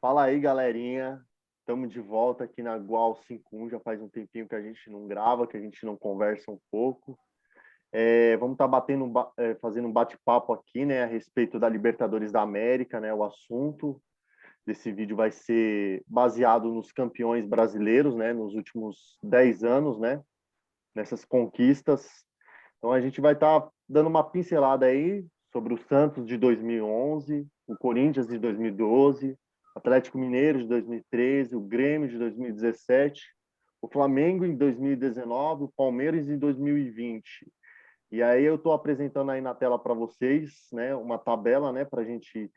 Fala aí, galerinha. Estamos de volta aqui na Gual 51. Já faz um tempinho que a gente não grava, que a gente não conversa um pouco. Vamos estar fazendo um bate-papo aqui, né, a respeito da Libertadores da América, né? O assunto desse vídeo vai ser baseado nos campeões brasileiros, né, nos últimos 10 anos, né, nessas conquistas. Então a gente vai estar dando uma pincelada aí sobre o Santos de 2011, o Corinthians de 2012, Atlético Mineiro de 2013, o Grêmio de 2017, o Flamengo em 2019, o Palmeiras em 2020. E aí eu estou apresentando aí na tela para vocês, né, uma tabela, né, para a gente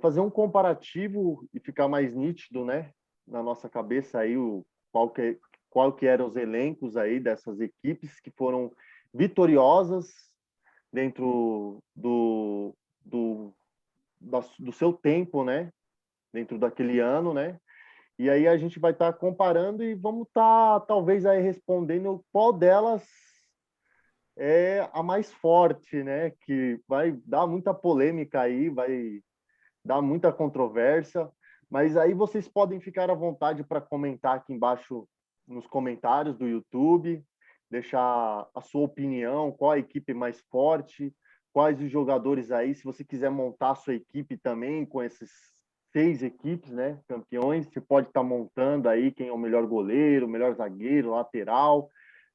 fazer um comparativo e ficar mais nítido, né, na nossa cabeça aí qual que eram os elencos aí dessas equipes que foram vitoriosas dentro do seu tempo, né, dentro daquele ano, né? E aí a gente vai estar comparando e vamos estar talvez aí respondendo qual delas é a mais forte, né? Que vai dar muita polêmica aí, vai dar muita controvérsia, mas aí vocês podem ficar à vontade para comentar aqui embaixo nos comentários do YouTube, deixar a sua opinião, qual a equipe mais forte, quais os jogadores aí, se você quiser montar a sua equipe também com esses 6 equipes, né, campeões, você pode estar montando aí quem é o melhor goleiro, o melhor zagueiro, lateral,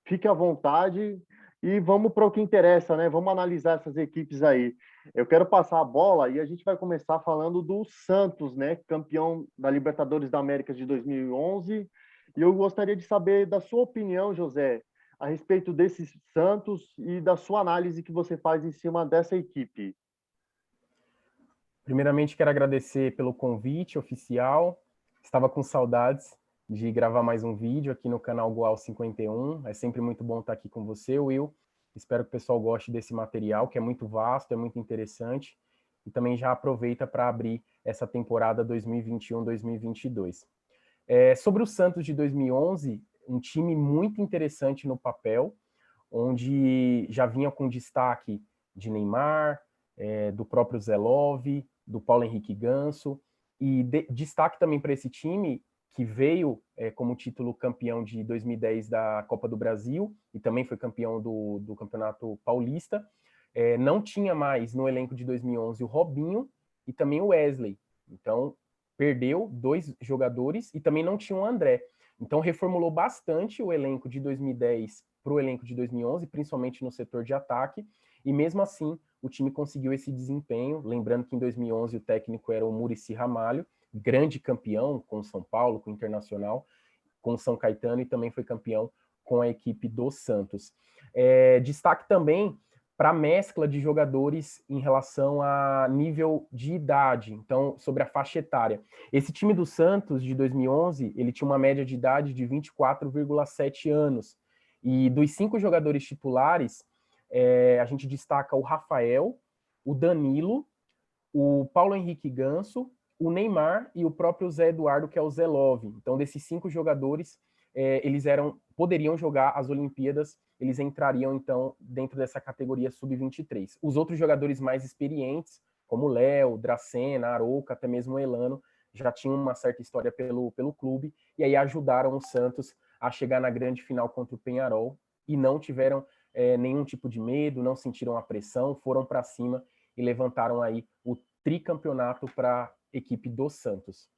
fique à vontade e vamos para o que interessa, né? Vamos analisar essas equipes aí. Eu quero passar a bola e a gente vai começar falando do Santos, né? Campeão da Libertadores da América de 2011. E eu gostaria de saber da sua opinião, José, a respeito desse Santos e da sua análise que você faz em cima dessa equipe. Primeiramente, quero agradecer pelo convite oficial. Estava com saudades de gravar mais um vídeo aqui no canal Goal 51. É sempre muito bom estar aqui com você, Will. Espero que o pessoal goste desse material, que é muito vasto, é muito interessante. E também já aproveita para abrir essa temporada 2021-2022. Sobre o Santos de 2011, um time muito interessante no papel, onde já vinha com destaque de Neymar, do próprio Zé Love, do Paulo Henrique Ganso, e destaque também para esse time que veio como título campeão de 2010 da Copa do Brasil e também foi campeão do Campeonato Paulista. Não tinha mais no elenco de 2011 o Robinho e também o Wesley. Então, perdeu 2 jogadores e também não tinha o André. Então, reformulou bastante o elenco de 2010 para o elenco de 2011, principalmente no setor de ataque, e mesmo assim o time conseguiu esse desempenho. Lembrando que em 2011 o técnico era o Muricy Ramalho, grande campeão com o São Paulo, com o Internacional, com o São Caetano e também foi campeão com a equipe do Santos. Destaque também para a mescla de jogadores em relação a nível de idade, então sobre a faixa etária. Esse time do Santos de 2011, ele tinha uma média de idade de 24,7 anos, e dos 5 jogadores titulares, a gente destaca o Rafael, o Danilo, o Paulo Henrique Ganso, o Neymar e o próprio Zé Eduardo, que é o Zé Love. Então, desses 5 jogadores, eles poderiam jogar as Olimpíadas, eles entrariam, então, dentro dessa categoria sub-23. Os outros jogadores mais experientes, como o Léo, Dracena, Arouca, até mesmo o Elano, já tinham uma certa história pelo clube, e aí ajudaram o Santos a chegar na grande final contra o Peñarol, e não tiveram nenhum tipo de medo, não sentiram a pressão, foram para cima e levantaram aí o tricampeonato para a equipe do Santos.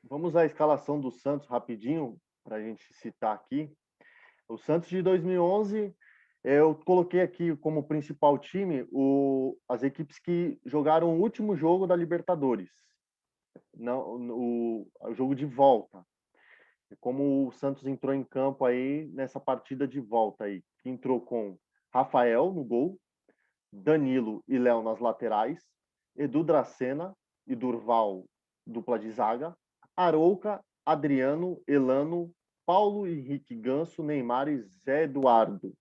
Vamos à escalação do Santos rapidinho, para a gente citar aqui. O Santos de 2011, eu coloquei aqui como principal time as equipes que jogaram o último jogo da Libertadores, não, o jogo de volta. Como o Santos entrou em campo aí nessa partida de volta aí, que entrou com Rafael no gol, Danilo e Léo nas laterais, Edu Dracena e Durval, dupla de zaga, Arouca, Adriano, Elano, Paulo Henrique Ganso, Neymar e Zé Eduardo.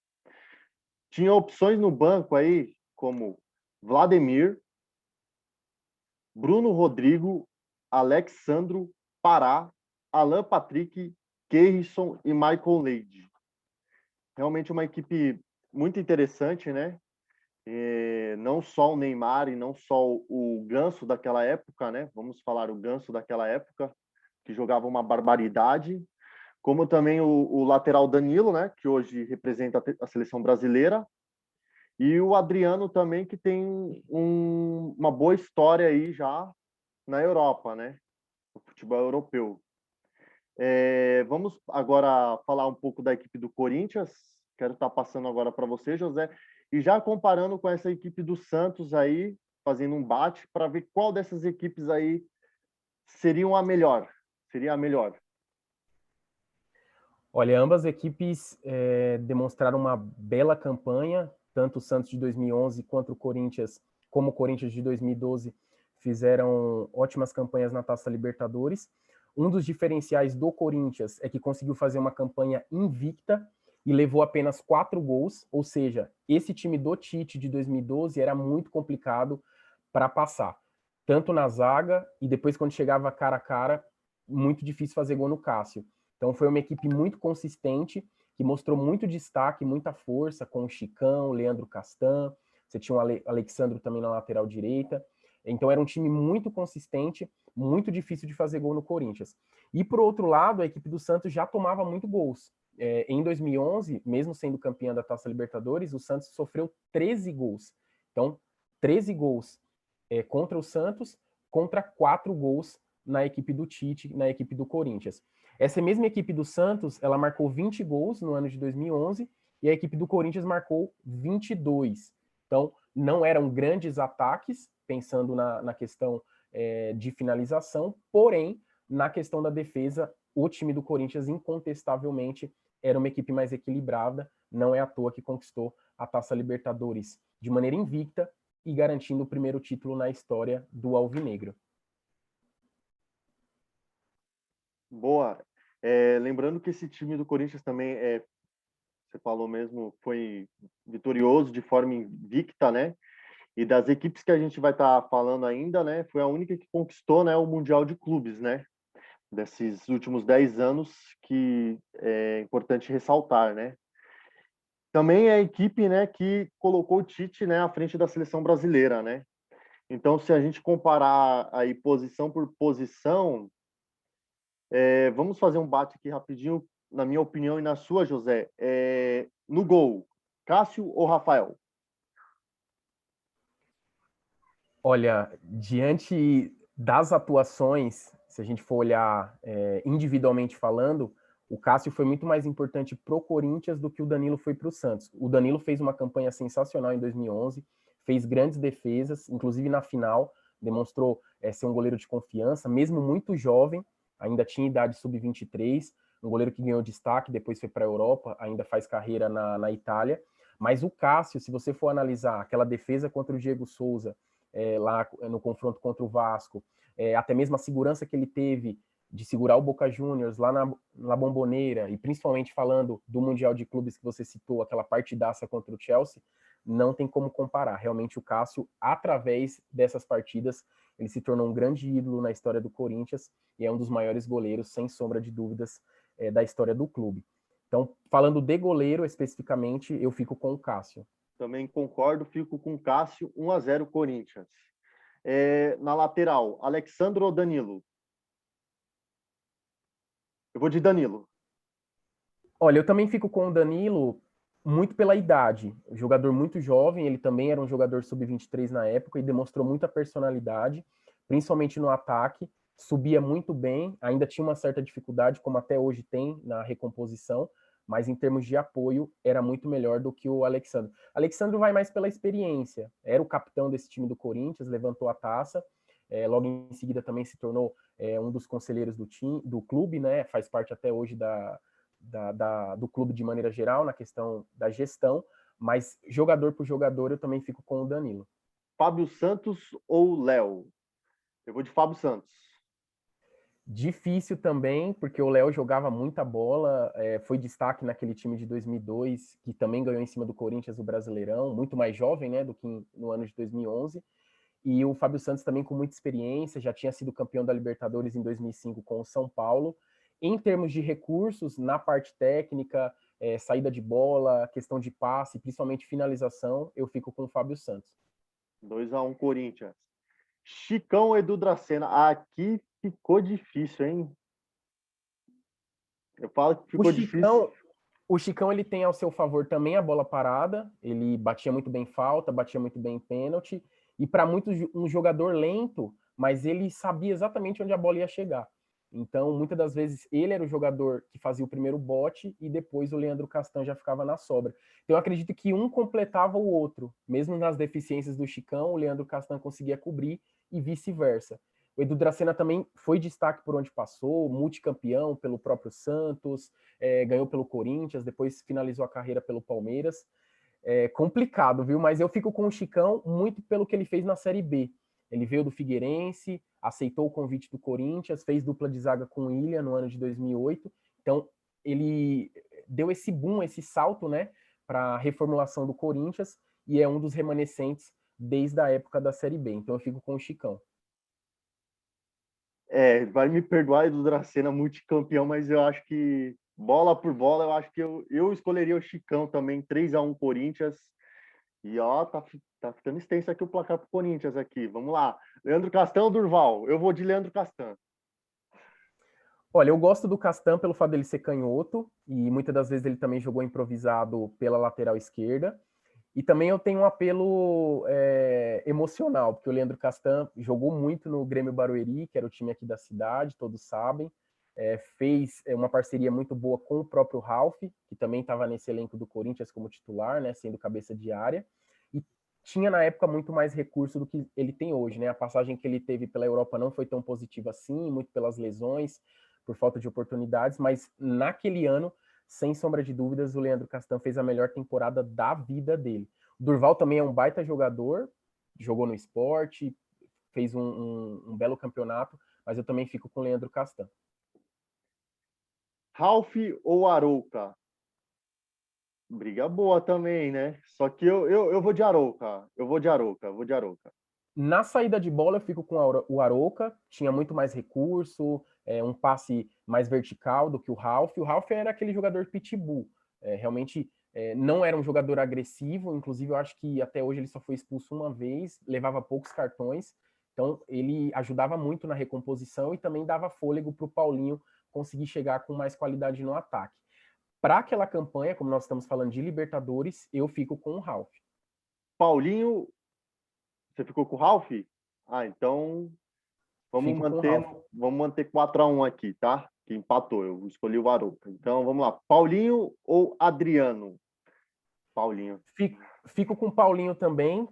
Tinha opções no banco aí, como Vladimir, Bruno Rodrigo, Alexandro, Pará, Alan Patrick, Keirson e Michael Leide. Realmente uma equipe muito interessante, né? não só o Neymar e não só o Ganso daquela época, né? Vamos falar o Ganso daquela época, que jogava uma barbaridade, como também o lateral Danilo, né? Que hoje representa a seleção brasileira, e o Adriano também, que tem uma boa história aí já na Europa, né? No futebol europeu. Vamos agora falar um pouco da equipe do Corinthians. Quero estar passando agora para você, José, e já comparando com essa equipe do Santos aí, fazendo um bate para ver qual dessas equipes aí seriam a melhor. Seria a melhor. Olha, ambas equipes demonstraram uma bela campanha, tanto o Santos de 2011 quanto o Corinthians, como o Corinthians de 2012, fizeram ótimas campanhas na Taça Libertadores. Um dos diferenciais do Corinthians é que conseguiu fazer uma campanha invicta e levou apenas 4 gols, ou seja, esse time do Tite de 2012 era muito complicado para passar, tanto na zaga e depois quando chegava cara a cara, muito difícil fazer gol no Cássio. Então foi uma equipe muito consistente, que mostrou muito destaque, muita força, com o Chicão, o Leandro Castan, você tinha o Alexandro também na lateral direita. Então era um time muito consistente, muito difícil de fazer gol no Corinthians. E por outro lado, a equipe do Santos já tomava muito gols. Em 2011, mesmo sendo campeã da Taça Libertadores, o Santos sofreu 13 gols. Então, 13 gols contra o Santos, contra 4 gols na equipe do Tite, na equipe do Corinthians. Essa mesma equipe do Santos, ela marcou 20 gols no ano de 2011 e a equipe do Corinthians marcou 22. Então, não eram grandes ataques, pensando na questão de finalização, porém, na questão da defesa, o time do Corinthians, incontestavelmente, era uma equipe mais equilibrada, não é à toa que conquistou a Taça Libertadores de maneira invicta e garantindo o primeiro título na história do Alvinegro. Boa. Lembrando que esse time do Corinthians também, você falou mesmo, foi vitorioso de forma invicta, né? E das equipes que a gente vai estar falando ainda, né? Foi a única que conquistou, né, o Mundial de Clubes, né? Desses últimos 10 anos, que é importante ressaltar, né? Também é a equipe, né, que colocou o Tite, né, à frente da seleção brasileira, né? Então, se a gente comparar aí posição por posição, vamos fazer um bate aqui rapidinho, na minha opinião e na sua, José. No gol, Cássio ou Rafael? Olha, diante das atuações, se a gente for olhar individualmente falando, o Cássio foi muito mais importante para o Corinthians do que o Danilo foi para o Santos. O Danilo fez uma campanha sensacional em 2011, fez grandes defesas, inclusive na final, demonstrou ser um goleiro de confiança, mesmo muito jovem, ainda tinha idade sub-23, um goleiro que ganhou destaque, depois foi para a Europa, ainda faz carreira na Itália. Mas o Cássio, se você for analisar aquela defesa contra o Diego Souza, lá no confronto contra o Vasco, até mesmo a segurança que ele teve de segurar o Boca Juniors lá na Bombonera, e principalmente falando do Mundial de Clubes que você citou, aquela partidaça contra o Chelsea, não tem como comparar. Realmente o Cássio, através dessas partidas, ele se tornou um grande ídolo na história do Corinthians e é um dos maiores goleiros, sem sombra de dúvidas, da história do clube. Então, falando de goleiro especificamente, eu fico com o Cássio. Também concordo, fico com o Cássio, 1-0 Corinthians. Na lateral, Alexandre ou Danilo? Eu vou de Danilo. Olha, eu também fico com o Danilo muito pela idade. Um jogador muito jovem, ele também era um jogador sub-23 na época e demonstrou muita personalidade, principalmente no ataque. Subia muito bem, ainda tinha uma certa dificuldade, como até hoje tem na recomposição, mas em termos de apoio era muito melhor do que o Alexandre. Alexandre vai mais pela experiência, era o capitão desse time do Corinthians, levantou a taça, logo em seguida também se tornou um dos conselheiros do clube, né? Faz parte até hoje do clube de maneira geral, na questão da gestão, mas jogador por jogador eu também fico com o Danilo. Fábio Santos ou Léo? Eu vou de Fábio Santos. Difícil também, porque o Léo jogava muita bola, foi destaque naquele time de 2002, que também ganhou em cima do Corinthians o Brasileirão, muito mais jovem, né, do que no ano de 2011. E o Fábio Santos também com muita experiência, já tinha sido campeão da Libertadores em 2005 com o São Paulo. Em termos de recursos, na parte técnica, saída de bola, questão de passe, principalmente finalização, eu fico com o Fábio Santos. 2-1 Corinthians. Chicão ou Edu Dracena? Aqui ficou difícil, hein? Eu falo que O ficou difícil. Chicão, o Chicão ele tem ao seu favor também a bola parada, ele batia muito bem falta, batia muito bem pênalti, e para muitos um jogador lento, mas ele sabia exatamente onde a bola ia chegar. Então, muitas das vezes, ele era o jogador que fazia o primeiro bote e depois o Leandro Castan já ficava na sobra. Então, eu acredito que um completava o outro. Mesmo nas deficiências do Chicão, o Leandro Castan conseguia cobrir e vice-versa. O Edu Dracena também foi destaque por onde passou, multicampeão pelo próprio Santos, ganhou pelo Corinthians, depois finalizou a carreira pelo Palmeiras. É complicado, viu? Mas eu fico com o Chicão muito pelo que ele fez na Série B. Ele veio do Figueirense, aceitou o convite do Corinthians, fez dupla de zaga com o Ilha no ano de 2008. Então, ele deu esse boom, esse salto, né, para a reformulação do Corinthians e é um dos remanescentes desde a época da Série B. Então, eu fico com o Chicão. Vai me perdoar, Edu Dracena, multicampeão, mas eu acho que bola por bola, eu acho que eu escolheria o Chicão também, 3-1 Corinthians. E ó, tá ficando extenso aqui o placar pro Corinthians aqui. Vamos lá. Leandro Castan ou Durval? Eu vou de Leandro Castan. Olha, eu gosto do Castan pelo fato dele ser canhoto, e muitas das vezes ele também jogou improvisado pela lateral esquerda. E também eu tenho um apelo emocional, porque o Leandro Castan jogou muito no Grêmio Barueri, que era o time aqui da cidade, todos sabem. Fez uma parceria muito boa com o próprio Ralf, que também estava nesse elenco do Corinthians como titular, né, sendo cabeça de área. E tinha na época muito mais recurso do que ele tem hoje, né? A passagem que ele teve pela Europa não foi tão positiva assim, muito pelas lesões, por falta de oportunidades, mas naquele ano, sem sombra de dúvidas, o Leandro Castan fez a melhor temporada da vida dele. O Durval também é um baita jogador, jogou no esporte, fez um belo campeonato, mas eu também fico com o Leandro Castan. Ralf ou Arouca? Briga boa também, né? Só que eu vou de Arouca. Eu vou de Arouca, vou de Arouca. Na saída de bola, eu fico com o Arouca, tinha muito mais recurso, um passe mais vertical do que o Ralf. O Ralf era aquele jogador pitbull, realmente não era um jogador agressivo, inclusive eu acho que até hoje ele só foi expulso uma vez, levava poucos cartões, então ele ajudava muito na recomposição e também dava fôlego para o Paulinho conseguir chegar com mais qualidade no ataque. Para aquela campanha, como nós estamos falando de Libertadores, eu fico com o Ralf. Paulinho, você ficou com o Ralf? Então Fico com o Ralf. vamos manter 4-1 aqui, tá? Que empatou, eu escolhi o Arouca. Então vamos lá. Paulinho ou Adriano? Paulinho. Fico com o Paulinho também,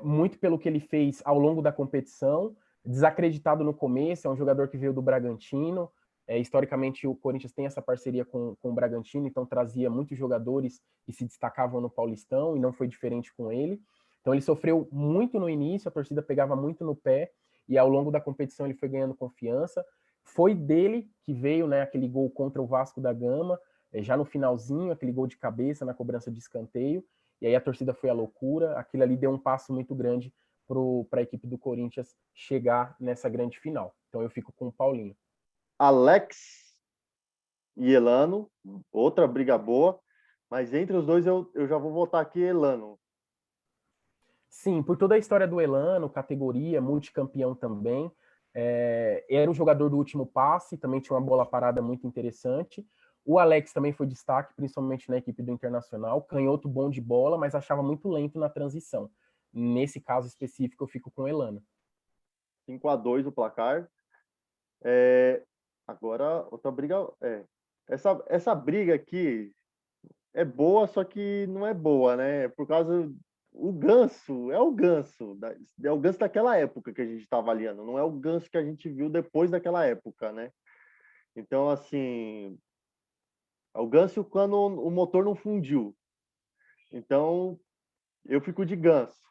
muito pelo que ele fez ao longo da competição. Desacreditado no começo, é um jogador que veio do Bragantino. Historicamente, o Corinthians tem essa parceria com o Bragantino, então trazia muitos jogadores que se destacavam no Paulistão, e não foi diferente com ele. Então ele sofreu muito no início, a torcida pegava muito no pé, e ao longo da competição ele foi ganhando confiança. Foi dele que veio, né, aquele gol contra o Vasco da Gama, já no finalzinho, aquele gol de cabeça na cobrança de escanteio, e aí a torcida foi à loucura, aquilo ali deu um passo muito grande para a equipe do Corinthians chegar nessa grande final. Então eu fico com o Paulinho. Alex e Elano, outra briga boa, mas entre os dois eu já vou votar aqui Elano. Sim, por toda a história do Elano, categoria, multicampeão também, era um jogador do último passe, também tinha uma bola parada muito interessante. O Alex também foi destaque, principalmente na equipe do Internacional, canhoto bom de bola, mas achava muito lento na transição. Nesse caso específico, eu fico com o Elano. 5-2 o placar. Agora, outra briga. Essa briga aqui é boa, só que não é boa, né? Por causa. O Ganso é o Ganso. É o Ganso daquela época que a gente está avaliando. Não é o Ganso que a gente viu depois daquela época, né? Então, assim. É o Ganso quando o motor não fundiu. Então, eu fico de Ganso.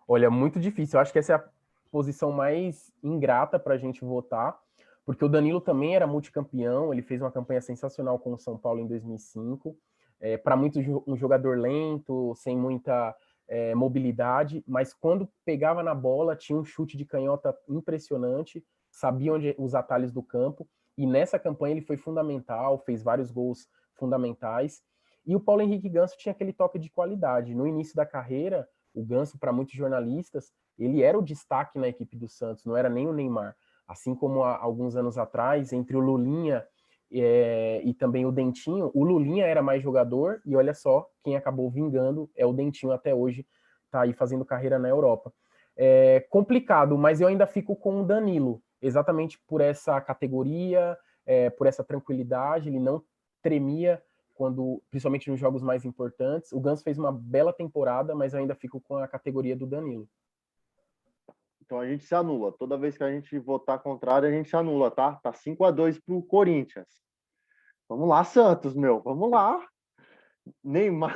Olha, muito difícil. Eu acho que essa é a posição mais ingrata para a gente votar, porque o Danilo também era multicampeão, ele fez uma campanha sensacional com o São Paulo em 2005. Para muitos, um jogador lento, sem muita mobilidade, mas quando pegava na bola, tinha um chute de canhota impressionante, sabia onde os atalhos do campo, e nessa campanha ele foi fundamental, fez vários gols fundamentais. E o Paulo Henrique Ganso tinha aquele toque de qualidade. No início da carreira, O Ganso, para muitos jornalistas, ele era o destaque na equipe do Santos, não era nem o Neymar. Assim como há alguns anos atrás, entre o Lulinha e também o Dentinho, o Lulinha era mais jogador, e olha só, quem acabou vingando é o Dentinho até hoje, tá aí fazendo carreira na Europa. É complicado, mas eu ainda fico com o Danilo, exatamente por essa categoria, por essa tranquilidade, ele não tremia quando, principalmente nos jogos mais importantes. O Ganso fez uma bela temporada, mas eu ainda fico com a categoria do Danilo. Então a gente se anula. Toda vez que a gente votar contrário, a gente se anula, tá? Tá 5-2 pro Corinthians. Vamos lá, Santos, meu. Vamos lá. Neymar.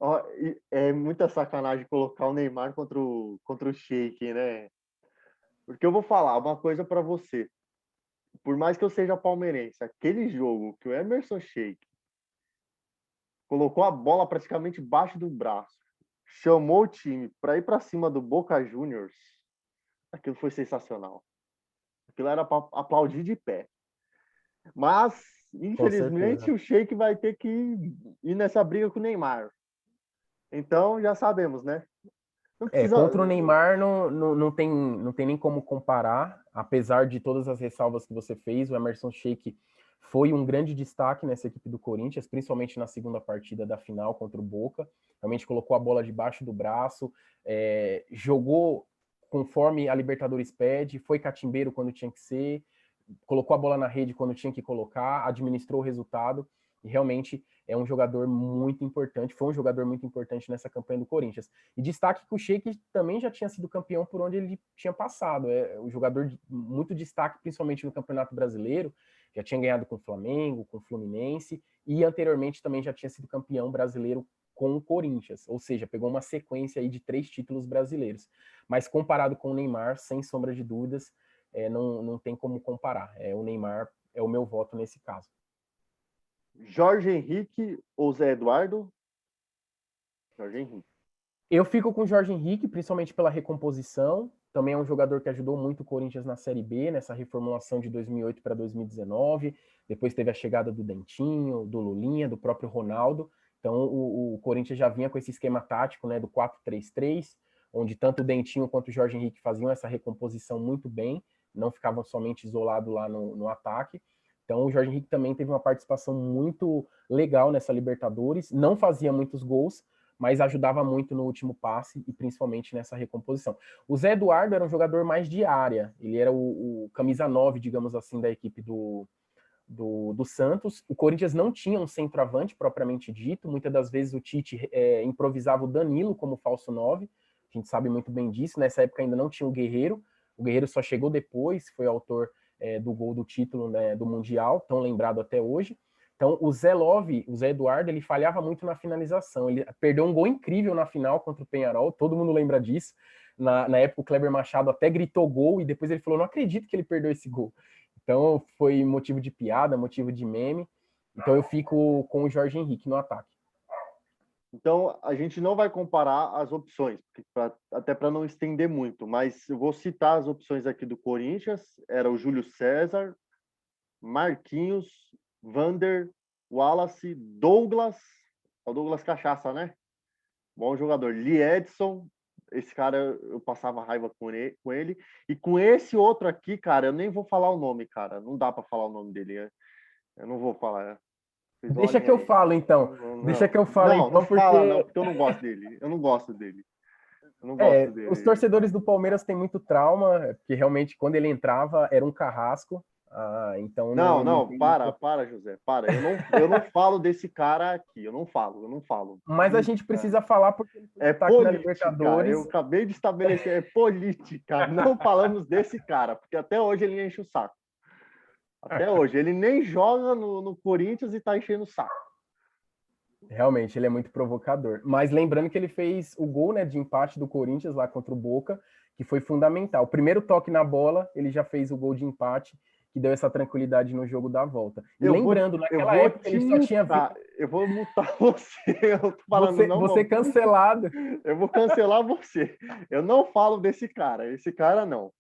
Ó, é muita sacanagem colocar o Neymar contra o Sheik, né? Porque eu vou falar uma coisa para você. Por mais que eu seja palmeirense, aquele jogo que o Emerson Sheik colocou a bola praticamente embaixo do braço, chamou o time para ir para cima do Boca Juniors, aquilo foi sensacional. Aquilo era para aplaudir de pé. Mas, infelizmente, o Sheik vai ter que ir nessa briga com o Neymar. Então, já sabemos, né? Contra o Neymar não tem nem como comparar, apesar de todas as ressalvas que você fez. O Emerson Sheik foi um grande destaque nessa equipe do Corinthians, principalmente na segunda partida da final contra o Boca. Realmente colocou a bola debaixo do braço, jogou conforme a Libertadores pede, foi catimbeiro quando tinha que ser, colocou a bola na rede quando tinha que colocar, administrou o resultado, e realmente é um jogador muito importante, foi um jogador muito importante nessa campanha do Corinthians. E destaque que o Sheik também já tinha sido campeão por onde ele tinha passado, é um jogador de muito destaque, principalmente no Campeonato Brasileiro, já tinha ganhado com o Flamengo, com o Fluminense, e anteriormente também já tinha sido campeão brasileiro com o Corinthians, ou seja, pegou uma sequência aí de 3 títulos brasileiros. Mas comparado com o Neymar, sem sombra de dúvidas, não tem como comparar. O Neymar é o meu voto nesse caso. Jorge Henrique ou Zé Eduardo? Jorge Henrique. Eu fico com o Jorge Henrique, principalmente pela recomposição. Também é um jogador que ajudou muito o Corinthians na Série B, nessa reformulação de 2008 para 2019. Depois teve a chegada do Dentinho, do Lulinha, do próprio Ronaldo. Então o Corinthians já vinha com esse esquema tático, né, do 4-3-3, onde tanto o Dentinho quanto o Jorge Henrique faziam essa recomposição muito bem, não ficavam somente isolados lá no ataque. Então o Jorge Henrique também teve uma participação muito legal nessa Libertadores, não fazia muitos gols, mas ajudava muito no último passe e principalmente nessa recomposição. O Zé Eduardo era um jogador mais de área, ele era o camisa 9, digamos assim, da equipe do Santos. O Corinthians não tinha um centroavante propriamente dito, muitas das vezes o Tite improvisava o Danilo como falso 9, a gente sabe muito bem disso, nessa época ainda não tinha o Guerreiro só chegou depois, foi autor do gol do título, né, do Mundial, tão lembrado até hoje. Então, o Zé Eduardo, ele falhava muito na finalização. Ele perdeu um gol incrível na final contra o Peñarol, todo mundo lembra disso. Na época, o Kleber Machado até gritou gol e depois ele falou, não acredito que ele perdeu esse gol. Então, foi motivo de piada, motivo de meme. Então, eu fico com o Jorge Henrique no ataque. Então, a gente não vai comparar as opções, até para não estender muito, mas eu vou citar as opções aqui do Corinthians. Era o Júlio César, Marquinhos, Vander, Wallace, Douglas, o Douglas Cachaça, né? Bom jogador. Lee Edson, esse cara eu passava raiva com ele. E com esse outro aqui, cara, eu nem vou falar o nome, cara. Não dá para falar o nome dele. Eu não vou falar. Deixa que eu falo, então. Deixa que eu falo, então, não porque... fala, não, porque eu não gosto dele. Eu não gosto dele. Os torcedores do Palmeiras têm muito trauma, porque realmente quando ele entrava era um carrasco. Então para, José, para. Eu não falo desse cara aqui, eu não falo. Mas a gente precisa falar porque ele foi política, na Libertadores. Eu acabei de estabelecer, é política. Não falamos desse cara, porque até hoje ele enche o saco. Até hoje. Ele nem joga no Corinthians e tá enchendo o saco. Realmente, ele é muito provocador. Mas lembrando que ele fez o gol, né, de empate do Corinthians lá contra o Boca, que foi fundamental. O primeiro toque na bola, ele já fez o gol de empate, que deu essa tranquilidade no jogo da volta. E naquela época ele só tinha... Eu vou mutar você. Eu tô falando, você cancelado. Eu vou cancelar você. Eu não falo desse cara. Esse cara, não.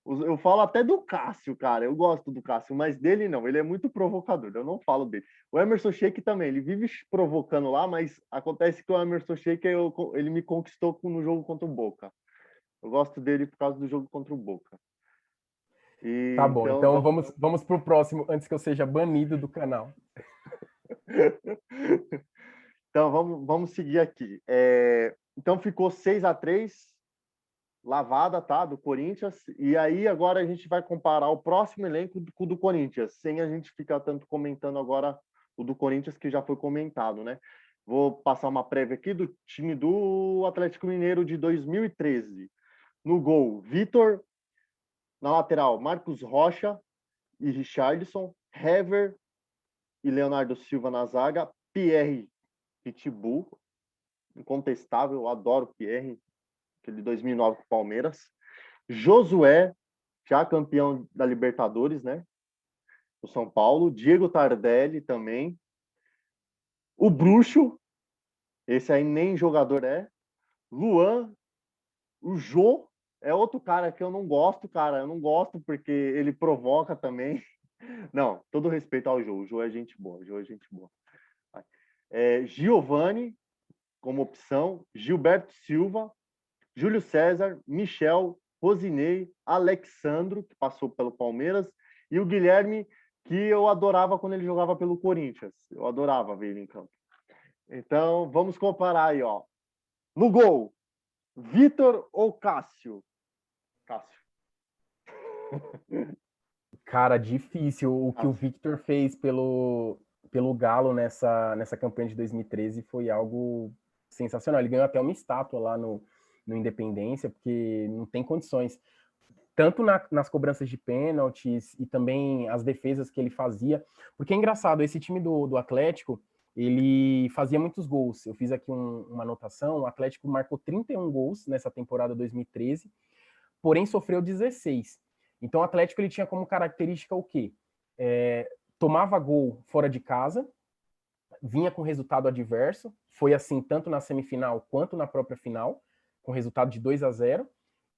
Eu falo até do Cássio, cara. Eu gosto do Cássio, mas dele não. Ele é muito provocador. Eu não falo dele. O Emerson Sheik também. Ele vive provocando lá, mas acontece que o Emerson Sheik ele me conquistou no jogo contra o Boca. Eu gosto dele por causa do jogo contra o Boca. Tá E, bom, então, então vamos pro próximo antes que eu seja banido do canal. então vamos seguir aqui. Então ficou 6-3, lavada, tá? Do Corinthians. E aí agora a gente vai comparar o próximo elenco com o do Corinthians, sem a gente ficar tanto comentando agora o do Corinthians, que já foi comentado, né? Vou passar uma prévia aqui do time do Atlético Mineiro de 2013. No gol, Vitor. Na lateral, Marcos Rocha e Richarlison. Hever e Leonardo Silva na zaga. Pierre Pitbull, incontestável, eu adoro o Pierre, aquele de 2009 com o Palmeiras. Josué, já campeão da Libertadores, né? O São Paulo. Diego Tardelli também. O Bruxo, esse aí nem jogador é. Luan. O Jô é outro cara que eu não gosto, cara. Eu não gosto porque ele provoca também. Não, todo respeito ao Jô. O Jô é gente boa. O Jô é gente boa. Giovani como opção. Gilberto Silva. Júlio César. Michel. Rosinei. Alexandro, que passou pelo Palmeiras. E o Guilherme, que eu adorava quando ele jogava pelo Corinthians. Eu adorava ver ele em campo. Então, vamos comparar aí, ó. No gol, Vitor ou Cássio? Cássio. Cara, difícil. O que o Cássio. Victor fez pelo Galo nessa campanha de 2013 foi algo sensacional. Ele ganhou até uma estátua lá no Independência, porque não tem condições. Tanto nas cobranças de pênaltis e também as defesas que ele fazia. Porque é engraçado, esse time do Atlético, ele fazia muitos gols. Eu fiz aqui uma anotação, o Atlético marcou 31 gols nessa temporada 2013, porém sofreu 16. Então o Atlético ele tinha como característica o quê? Tomava gol fora de casa, vinha com resultado adverso, foi assim tanto na semifinal quanto na própria final, com resultado de 2-0,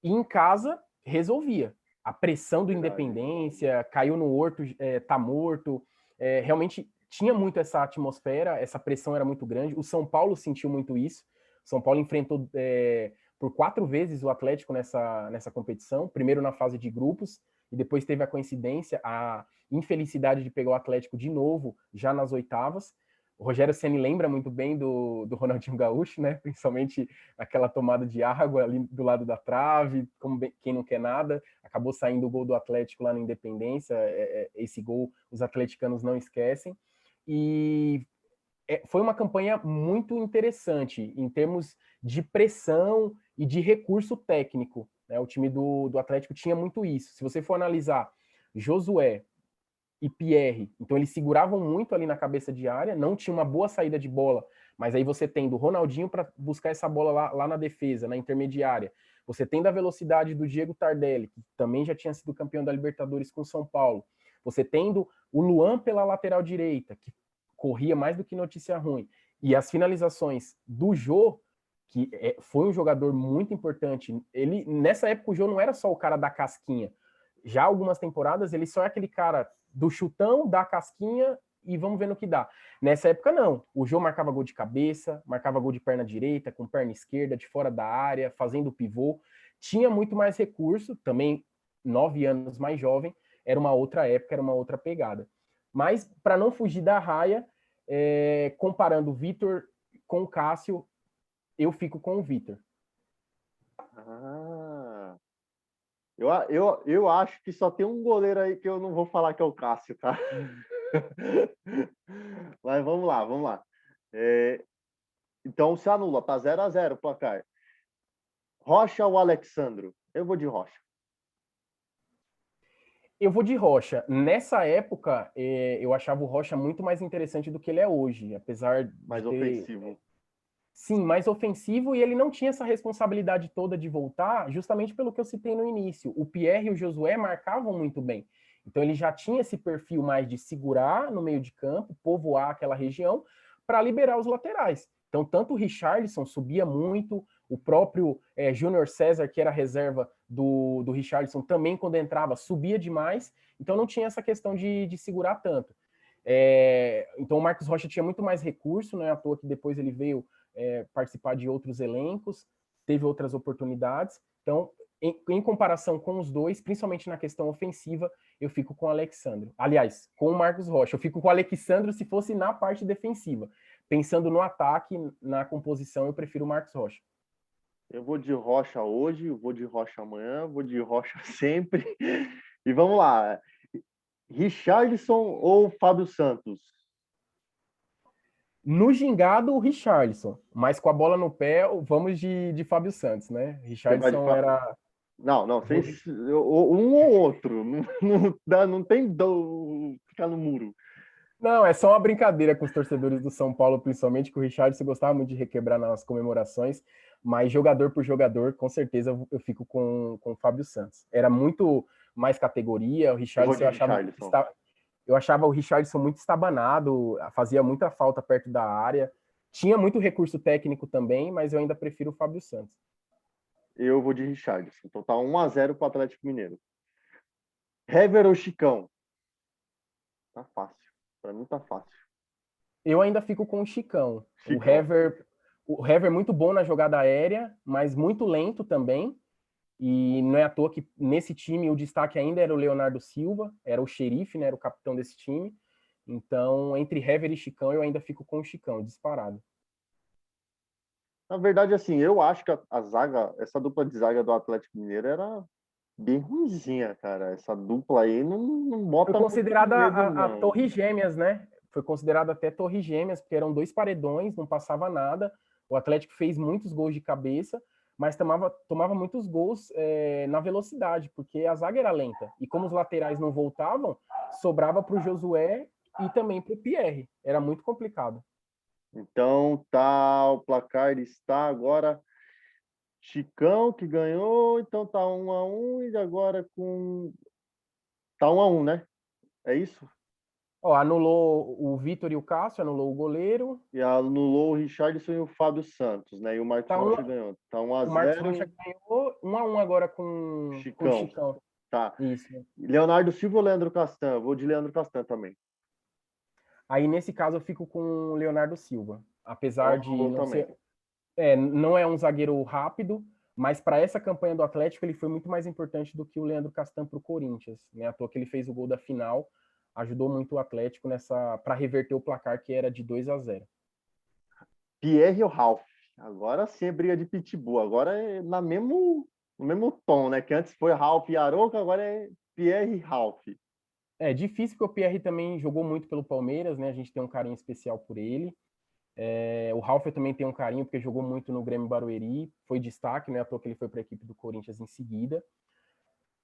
e em casa resolvia. A pressão do Verdade. Independência, caiu no Horto, tá morto, realmente tinha muito essa atmosfera, essa pressão era muito grande, o São Paulo sentiu muito isso, o São Paulo enfrentou por 4 vezes o Atlético nessa competição, primeiro na fase de grupos, e depois teve a coincidência, a infelicidade de pegar o Atlético de novo, já nas oitavas. O Rogério Ceni lembra muito bem do Ronaldinho Gaúcho, né? Principalmente aquela tomada de água ali do lado da trave, como quem não quer nada. Acabou saindo o gol do Atlético lá no Independência. Esse gol os atleticanos não esquecem. E foi uma campanha muito interessante em termos de pressão e de recurso técnico. Né? O time do Atlético tinha muito isso. Se você for analisar Josué e Pierre, então eles seguravam muito ali na cabeça de área, não tinha uma boa saída de bola, mas aí você tem do Ronaldinho para buscar essa bola lá na defesa, na intermediária. Você tem da velocidade do Diego Tardelli, que também já tinha sido campeão da Libertadores com São Paulo. Você tendo o Luan pela lateral direita, que corria mais do que notícia ruim. E as finalizações do Jô, que foi um jogador muito importante. Ele, nessa época, o Jô não era só o cara da casquinha. Já algumas temporadas, ele só é aquele cara do chutão, da casquinha e vamos ver no que dá. Nessa época, não. O Jô marcava gol de cabeça, marcava gol de perna direita, com perna esquerda, de fora da área, fazendo pivô. Tinha muito mais recurso, também 9 anos mais jovem, era uma outra época, era uma outra pegada. Mas, para não fugir da raia, comparando o Vitor com o Cássio, eu fico com o Vitor. Ah, eu acho que só tem um goleiro aí que eu não vou falar que é o Cássio, tá? Mas vamos lá, vamos lá. Então se anula, tá 0-0 o placar. Rocha ou Alexandro? Eu vou de Rocha. Eu vou de Rocha. Nessa época, eu achava o Rocha muito mais interessante do que ele é hoje, apesar de Mais ter... ofensivo. Sim, mais ofensivo, e ele não tinha essa responsabilidade toda de voltar, justamente pelo que eu citei no início. O Pierre e o Josué marcavam muito bem. Então ele já tinha esse perfil mais de segurar no meio de campo, povoar aquela região, para liberar os laterais. Então tanto o Richarlison subia muito, O próprio Júnior César, que era reserva do Richarlison, também quando entrava subia demais, então não tinha essa questão de segurar tanto. Então o Marcos Rocha tinha muito mais recurso, não é à toa que depois ele veio participar de outros elencos, teve outras oportunidades. Então, em comparação com os dois, principalmente na questão ofensiva, eu fico com o Alexandro. Aliás, com o Marcos Rocha. Eu fico com o Alexandro se fosse na parte defensiva. Pensando no ataque, na composição, eu prefiro o Marcos Rocha. Eu vou de Rocha hoje, eu vou de Rocha amanhã, vou de Rocha sempre. E vamos lá. Richarlison ou Fábio Santos? No gingado, o Richarlison. Mas com a bola no pé, vamos de Fábio Santos, né? Você vai de Richarlison era... Não, sem um ou outro. Não tem ficar no muro. Não, é só uma brincadeira com os torcedores do São Paulo, principalmente, que o Richarlison gostava muito de requebrar nas comemorações, mas jogador por jogador, com certeza eu fico com o Fábio Santos. Era muito mais categoria, o Richarlison eu achava o Richarlison muito estabanado, fazia muita falta perto da área, tinha muito recurso técnico também, mas eu ainda prefiro o Fábio Santos. Eu vou de Richarlison. Então tá 1-0 pro Atlético Mineiro. Hever ou Chicão? Tá fácil. Pra mim tá fácil. Eu ainda fico com o Chicão. O Hever muito bom na jogada aérea, mas muito lento também. E não é à toa que nesse time o destaque ainda era o Leonardo Silva, era o xerife, né, era o capitão desse time. Então, entre Hever e Chicão, eu ainda fico com o Chicão, disparado. Na verdade, assim, eu acho que a zaga, essa dupla de zaga do Atlético Mineiro era bem ruimzinha, cara. Essa dupla aí não bota Foi considerada muito medo, a não. Torre Gêmeas, né? Foi considerada até Torre Gêmeas, porque eram dois paredões, não passava nada. O Atlético fez muitos gols de cabeça, mas tomava muitos gols na velocidade, porque a zaga era lenta. E como os laterais não voltavam, sobrava para o Josué e também para o Pierre. Era muito complicado. Então, tá, o placar está agora Chicão que ganhou, então tá 1-1 e agora com tá 1-1, né? É isso? Ó, anulou o Vitor e o Cássio, anulou o goleiro. E anulou o Richarlison e o Fábio Santos, né? E o Marcos Tá Rocha ganhou. Tá o Marcos Rocha 1-0, ganhou 1-1 agora com o Chicão. Chicão. Tá. Isso. Leonardo Silva ou Leandro Castan? Eu vou de Leandro Castan também. Aí, nesse caso, eu fico com o Leonardo Silva. Apesar Então, de eu vou não também. ser... não é um zagueiro rápido, mas para essa campanha do Atlético, ele foi muito mais importante do que o Leandro Castan para o Corinthians. Né? À toa que ele fez o gol da final, ajudou muito o Atlético para reverter o placar, que era de 2-0. Pierre ou Ralph? Agora sim é briga de pitbull. Agora é no mesmo tom, né? Que antes foi Ralph e Arouca, agora é Pierre e Ralph. É difícil porque o Pierre também jogou muito pelo Palmeiras, né? A gente tem um carinho especial por ele. O Ralf também tem um carinho porque jogou muito no Grêmio Barueri, foi destaque, né? À toa que ele foi para a equipe do Corinthians em seguida.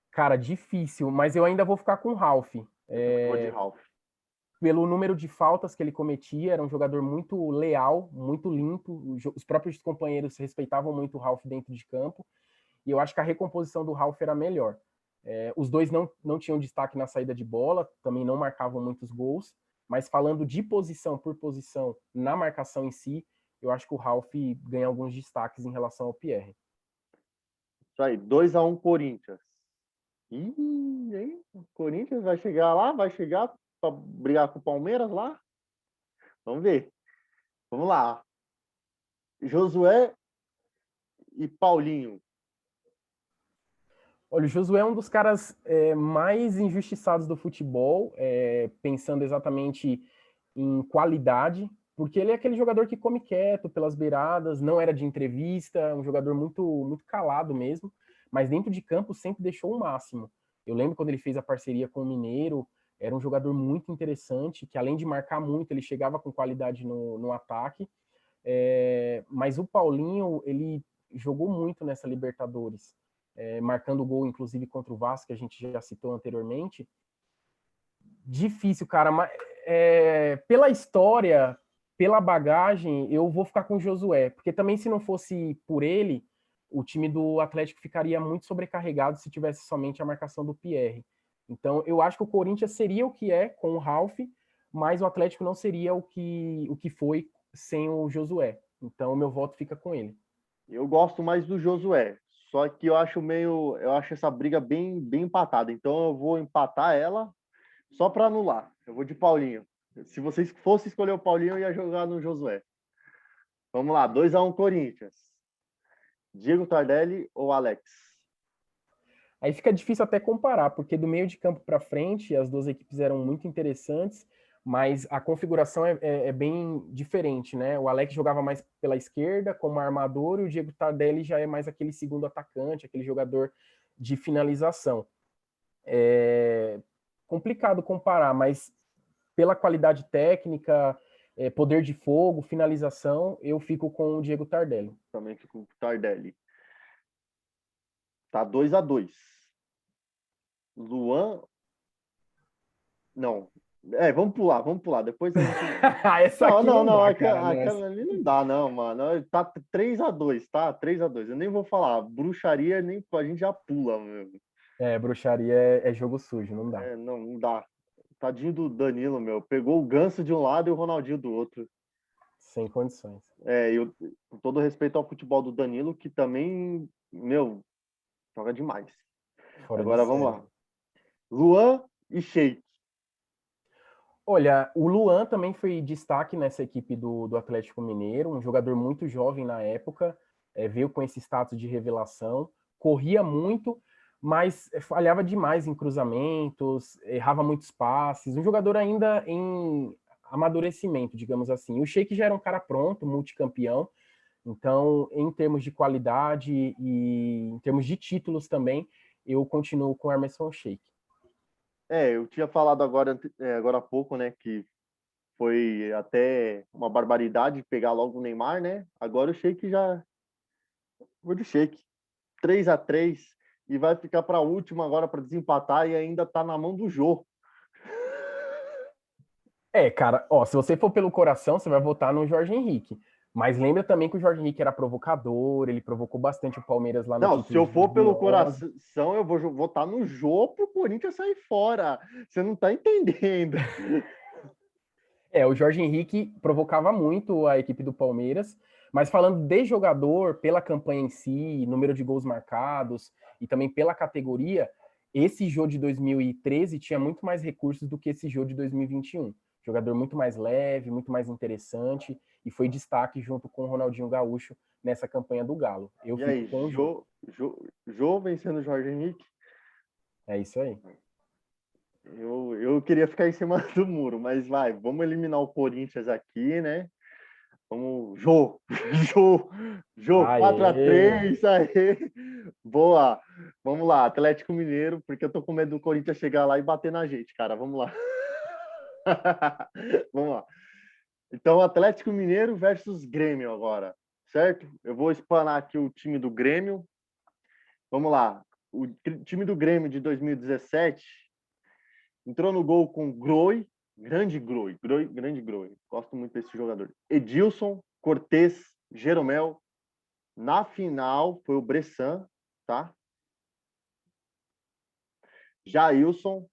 Cara, difícil, mas eu ainda vou ficar com o Ralf. Eu também vou de Ralph. Pelo número de faltas que ele cometia, era um jogador muito leal, muito limpo. Os próprios companheiros respeitavam muito o Ralf dentro de campo. E eu acho que a recomposição do Ralf era melhor. Os dois não tinham destaque na saída de bola, também não marcavam muitos gols, mas falando de posição por posição na marcação em si, eu acho que o Ralf ganha alguns destaques em relação ao Pierre. Isso aí, 2-1 Corinthians. Ih, hein? O Corinthians vai chegar lá, vai chegar para brigar com o Palmeiras lá? Vamos ver. Vamos lá. Josué e Paulinho. Olha, o Josué é um dos caras mais injustiçados do futebol, pensando exatamente em qualidade, porque ele é aquele jogador que come quieto pelas beiradas, não era de entrevista, um jogador muito, muito calado mesmo, mas dentro de campo sempre deixou o máximo. Eu lembro quando ele fez a parceria com o Mineiro, era um jogador muito interessante, que além de marcar muito, ele chegava com qualidade no ataque, mas o Paulinho, ele jogou muito nessa Libertadores, marcando gol, inclusive, contra o Vasco, que a gente já citou anteriormente. Difícil, cara, mas pela história, pela bagagem, eu vou ficar com o Josué, porque também se não fosse por ele, o time do Atlético ficaria muito sobrecarregado se tivesse somente a marcação do Pierre. Então, eu acho que o Corinthians seria o que é com o Ralf, mas o Atlético não seria o que foi sem o Josué. Então, o meu voto fica com ele. Eu gosto mais do Josué. Só que eu acho essa briga bem empatada. Então eu vou empatar ela só para anular. Eu vou de Paulinho. Se vocês fossem escolher o Paulinho, eu ia jogar no Josué. Vamos lá, 2-1 Corinthians. Diego Tardelli ou Alex? Aí fica difícil até comparar, porque do meio de campo para frente, as duas equipes eram muito interessantes, mas a configuração é bem diferente, né? O Alex jogava mais pela esquerda, como armador, e o Diego Tardelli já é mais aquele segundo atacante, aquele jogador de finalização. É complicado comparar, mas pela qualidade técnica, poder de fogo, finalização, eu fico com o Diego Tardelli. Também fico com o Tardelli. Tá 2-2. Luan. Não. Vamos pular. Depois a gente. Essa Não, aqui não, não não. dá, cara. Aquela ali não dá, não, mano. Tá 3-2, tá? 3-2. Eu nem vou falar. Bruxaria, nem a gente já pula, meu. Bruxaria é jogo sujo, não dá. Não, não dá. Tadinho do Danilo, meu. Pegou o Ganso de um lado e o Ronaldinho do outro. Sem condições. Com todo respeito ao futebol do Danilo, que também, meu, joga demais. Fora de Agora vamos série. lá. Luan e Sheik. Olha, o Luan também foi destaque nessa equipe do Atlético Mineiro, um jogador muito jovem na época, veio com esse status de revelação, corria muito, mas falhava demais em cruzamentos, errava muitos passes, um jogador ainda em amadurecimento, digamos assim. O Sheik já era um cara pronto, multicampeão, então, em termos de qualidade e em termos de títulos também, eu continuo com o Emerson Sheik. Eu tinha falado agora há pouco, né, que foi até uma barbaridade pegar logo o Neymar, né? Agora o Sheik já. Vou de Sheik. 3-3 e vai ficar para a última agora para desempatar e ainda tá na mão do Jô. Cara, ó, se você for pelo coração, você vai votar no Jorge Henrique. Mas lembra também que o Jorge Henrique era provocador, ele provocou bastante o Palmeiras lá no Não, se título eu de for pelo 2011. coração, eu vou votar no Jô pro Corinthians sair fora. Você não tá entendendo. O Jorge Henrique provocava muito a equipe do Palmeiras, mas falando de jogador, pela campanha em si, número de gols marcados e também pela categoria, esse jogo de 2013 tinha muito mais recursos do que esse jogo de 2021. Jogador muito mais leve, muito mais interessante e foi destaque junto com o Ronaldinho Gaúcho nessa campanha do Galo. Eu E fico aí, com o Jô. Jô vencendo o Jorge Henrique? É isso aí. Eu queria ficar em cima do muro, mas vamos eliminar o Corinthians aqui, né? Vamos, Jô, Jô, Jô, Aê! 4-3, aí. Boa. Vamos lá, Atlético Mineiro, porque eu tô com medo do Corinthians chegar lá e bater na gente, cara. Vamos lá. Vamos lá. Então, Atlético Mineiro versus Grêmio agora, certo? Eu vou explanar aqui o time do Grêmio. Vamos lá. O time do Grêmio de 2017 entrou no gol com Groi, grande Groi. Gosto muito desse jogador. Edilson, Cortez, Jeromel. Na final foi o Bressan, tá? Jailson,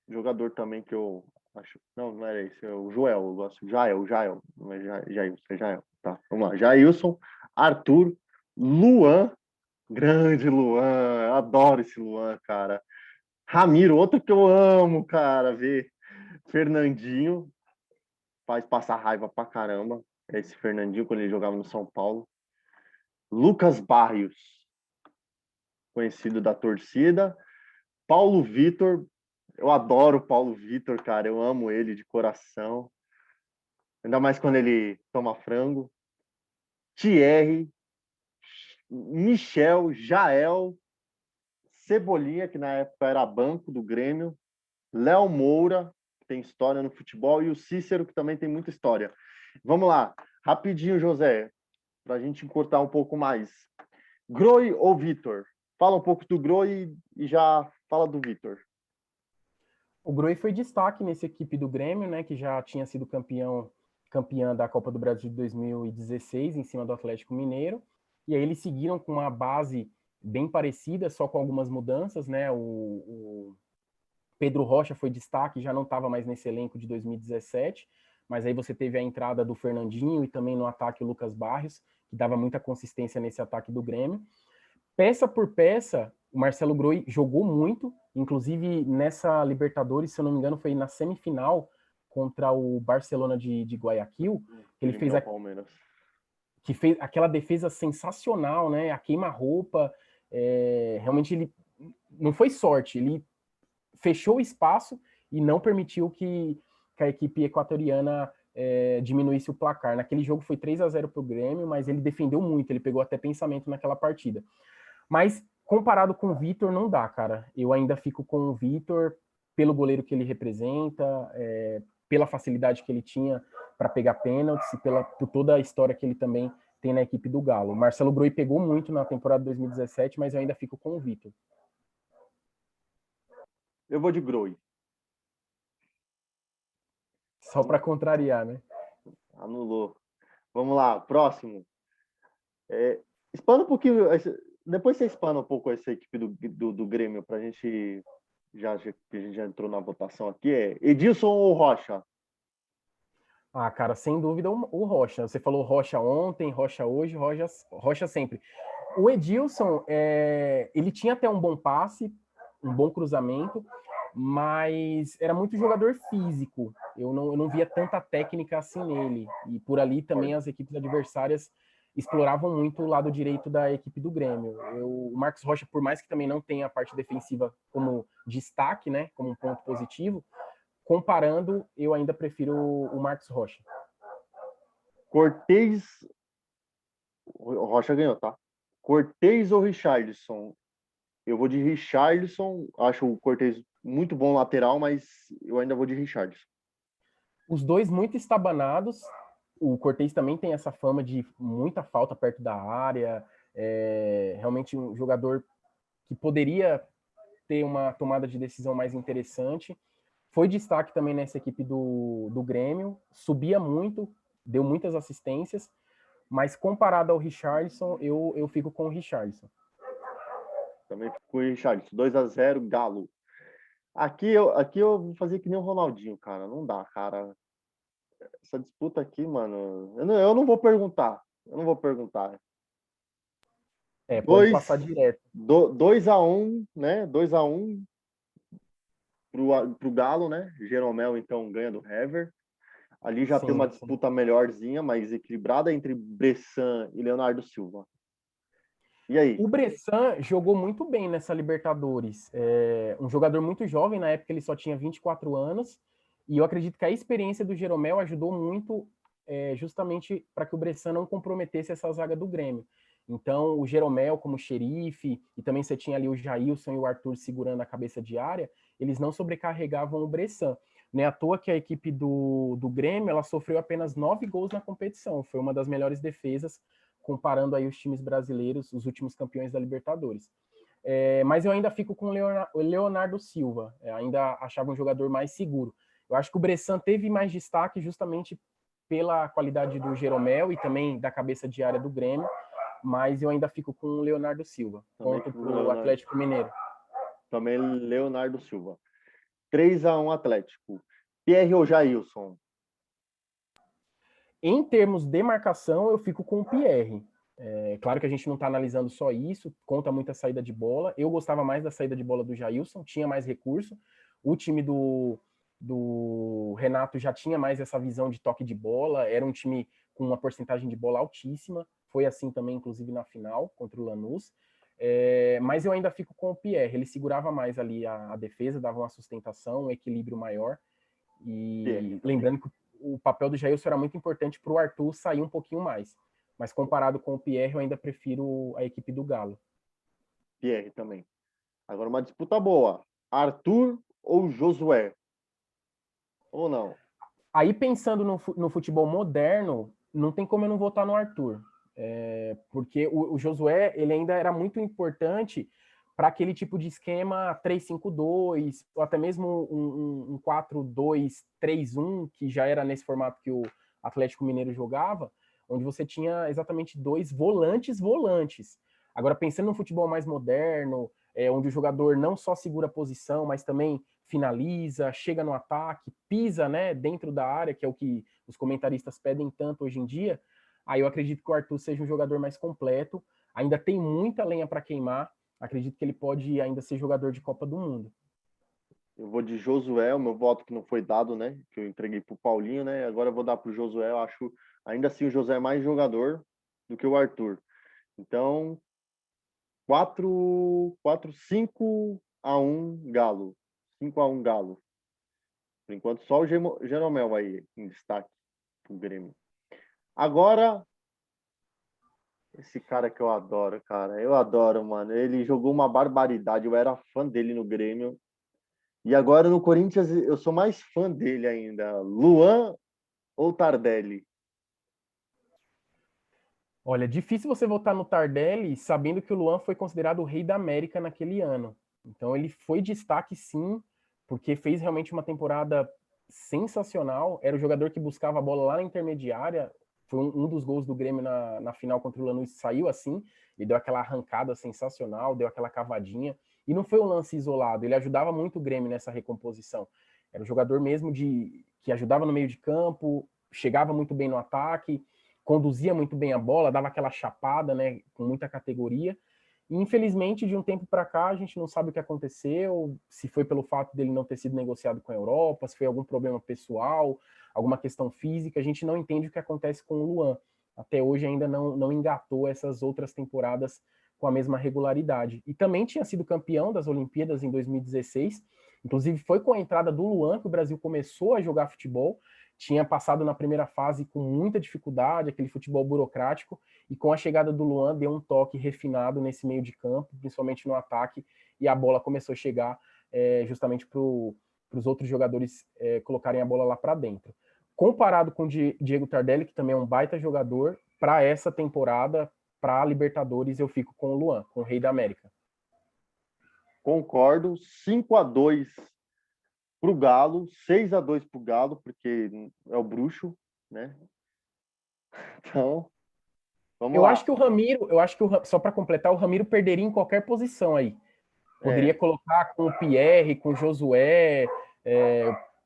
jogador também que eu acho. Não, não era esse, é o Joel, eu gosto. Jael. Não é Jailson, é Jael. Tá, vamos lá. Jailson, Arthur, Luan, grande Luan, adoro esse Luan, cara. Ramiro, outro que eu amo, cara, ver. Fernandinho, faz passar raiva pra caramba. Esse Fernandinho, quando ele jogava no São Paulo. Lucas Barrios, conhecido da torcida. Paulo Vitor, eu adoro o Paulo Vitor, cara. Eu amo ele de coração. Ainda mais quando ele toma frango. Thierry, Michel, Jael, Cebolinha, que na época era banco do Grêmio. Léo Moura, que tem história no futebol. E o Cícero, que também tem muita história. Vamos lá. Rapidinho, José, para a gente encurtar um pouco mais. Groi ou Vitor? Fala um pouco do Groi e já fala do Vitor. O Groi foi destaque nessa equipe do Grêmio, né, que já tinha sido campeã da Copa do Brasil de 2016 em cima do Atlético Mineiro. E aí eles seguiram com uma base bem parecida, só com algumas mudanças, né? O Pedro Rocha foi destaque, já não estava mais nesse elenco de 2017, mas aí você teve a entrada do Fernandinho e também no ataque o Lucas Barrios, que dava muita consistência nesse ataque do Grêmio. Peça por peça, o Marcelo Groi jogou muito, inclusive nessa Libertadores, se eu não me engano, foi na semifinal contra o Barcelona de Guayaquil, que ele fez, que fez aquela defesa sensacional, né? A queima-roupa, realmente ele não foi sorte, ele fechou o espaço e não permitiu que a equipe equatoriana diminuísse o placar. Naquele jogo foi 3-0 para o Grêmio, mas ele defendeu muito, ele pegou até pensamento naquela partida. Mas comparado com o Vitor, não dá, cara. Eu ainda fico com o Vitor pelo goleiro que ele representa, pela facilidade que ele tinha para pegar pênaltis e por toda a história que ele também tem na equipe do Galo. O Marcelo Groi pegou muito na temporada 2017, mas eu ainda fico com o Vitor. Eu vou de Groi. Só para contrariar, né? Anulou. Vamos lá, próximo. Expanda um pouquinho. Depois você expanda um pouco essa equipe do Grêmio para a gente, já que a gente já entrou na votação aqui. Edilson ou Rocha? Ah, cara, sem dúvida o Rocha. Você falou Rocha ontem, Rocha hoje, Rocha sempre. O Edilson, ele tinha até um bom passe, um bom cruzamento, mas era muito jogador físico. Eu não via tanta técnica assim nele. E por ali também as equipes adversárias exploravam muito o lado direito da equipe do Grêmio. O Marcos Rocha, por mais que também não tenha a parte defensiva como destaque, né, como um ponto positivo, comparando, eu ainda prefiro o Marcos Rocha. Cortez. O Rocha ganhou, tá? Cortez ou Richarlison? Eu vou de Richarlison. Acho o Cortez muito bom lateral, mas eu ainda vou de Richarlison. Os dois muito estabanados. O Cortez também tem essa fama de muita falta perto da área. Realmente um jogador que poderia ter uma tomada de decisão mais interessante. Foi destaque também nessa equipe do Grêmio. Subia muito, deu muitas assistências. Mas comparado ao Richarlison, eu fico com o Richarlison. Também fico com o Richarlison. 2-0, Galo. Aqui eu vou fazer que nem o Ronaldinho, cara. Não dá, cara. Essa disputa aqui, mano. Eu não vou perguntar. Eu não vou perguntar. Pode passar direto. 2-1, né? 2-1 pro Galo, né? Jeromel, então, ganha do Hever. Ali já tem uma disputa melhorzinha, mais equilibrada entre Bressan e Leonardo Silva. E aí? O Bressan jogou muito bem nessa Libertadores. Um jogador muito jovem, na época ele só tinha 24 anos, e eu acredito que a experiência do Jeromel ajudou muito justamente para que o Bressan não comprometesse essa zaga do Grêmio. Então, o Jeromel como xerife, e também você tinha ali o Jailson e o Arthur segurando a cabeça de área, eles não sobrecarregavam o Bressan. Não é à toa que a equipe do Grêmio ela sofreu apenas 9 gols na competição. Foi uma das melhores defesas, comparando aí os times brasileiros, os últimos campeões da Libertadores. Mas eu ainda fico com o Leonardo Silva. Ainda achava um jogador mais seguro. Eu acho que o Bressan teve mais destaque justamente pela qualidade do Jeromel e também da cabeça de área do Grêmio, mas eu ainda fico com o Leonardo Silva. Ponto para o Atlético Mineiro. Também Leonardo Silva. 3-1 Atlético. Pierre ou Jailson? Em termos de marcação, eu fico com o Pierre. Claro que a gente não está analisando só isso, conta muita saída de bola. Eu gostava mais da saída de bola do Jailson, tinha mais recurso. O time do Renato já tinha mais essa visão de toque de bola, era um time com uma porcentagem de bola altíssima. Foi assim também, inclusive, na final contra o Lanús. Mas eu ainda fico com o Pierre, ele segurava mais ali a defesa, dava uma sustentação, um equilíbrio maior. E lembrando que o papel do Jailson era muito importante para o Arthur sair um pouquinho mais. Mas comparado com o Pierre, eu ainda prefiro a equipe do Galo. Pierre também. Agora uma disputa boa. Arthur ou Josué? Ou não? Aí pensando no futebol moderno, não tem como eu não votar no Arthur. Porque o Josué ele ainda era muito importante para aquele tipo de esquema 3-5-2, ou até mesmo um 4-2-3-1, que já era nesse formato que o Atlético Mineiro jogava, onde você tinha exatamente 2 volantes. Agora, pensando no futebol mais moderno, onde o jogador não só segura a posição, mas também finaliza, chega no ataque, pisa, né, dentro da área, que é o que os comentaristas pedem tanto hoje em dia, aí eu acredito que o Arthur seja um jogador mais completo, ainda tem muita lenha para queimar, acredito que ele pode ainda ser jogador de Copa do Mundo. Eu vou de Josué, o meu voto que não foi dado, né? Que eu entreguei pro Paulinho, né? Agora eu vou dar pro Josué. Eu acho ainda assim o Josué é mais jogador do que o Arthur. Então, 5-1 Galo. 5-1 Galo. Por enquanto, só o Jeromel aí em destaque pro Grêmio. Agora, esse cara que eu adoro, cara. Eu adoro, mano. Ele jogou uma barbaridade. Eu era fã dele no Grêmio. E agora no Corinthians eu sou mais fã dele ainda. Luan ou Tardelli? Olha, difícil você votar no Tardelli sabendo que o Luan foi considerado o rei da América naquele ano. Então ele foi destaque sim, porque fez realmente uma temporada sensacional. Era o jogador que buscava a bola lá na intermediária. Foi um dos gols do Grêmio na final contra o Lanús, saiu assim. Ele deu aquela arrancada sensacional, deu aquela cavadinha. E não foi um lance isolado, ele ajudava muito o Grêmio nessa recomposição. Era um jogador mesmo que ajudava no meio de campo, chegava muito bem no ataque, conduzia muito bem a bola, dava aquela chapada, né, com muita categoria. E, infelizmente, de um tempo para cá, a gente não sabe o que aconteceu, se foi pelo fato dele não ter sido negociado com a Europa, se foi algum problema pessoal, alguma questão física, a gente não entende o que acontece com o Luan. Até hoje ainda não engatou essas outras temporadas com a mesma regularidade. E também tinha sido campeão das Olimpíadas em 2016, inclusive foi com a entrada do Luan que o Brasil começou a jogar futebol, tinha passado na primeira fase com muita dificuldade, aquele futebol burocrático, e com a chegada do Luan deu um toque refinado nesse meio de campo, principalmente no ataque, e a bola começou a chegar justamente para os outros jogadores colocarem a bola lá para dentro. Comparado com o Diego Tardelli, que também é um baita jogador, para essa temporada, para a Libertadores, eu fico com o Luan, com o Rei da América. Concordo. 5-2 pro Galo, 6-2 pro Galo, porque é o bruxo, né? Então, vamos Eu lá. acho que o Ramiro, só para completar, o Ramiro perderia em qualquer posição aí. Poderia colocar com o Pierre, com o Josué,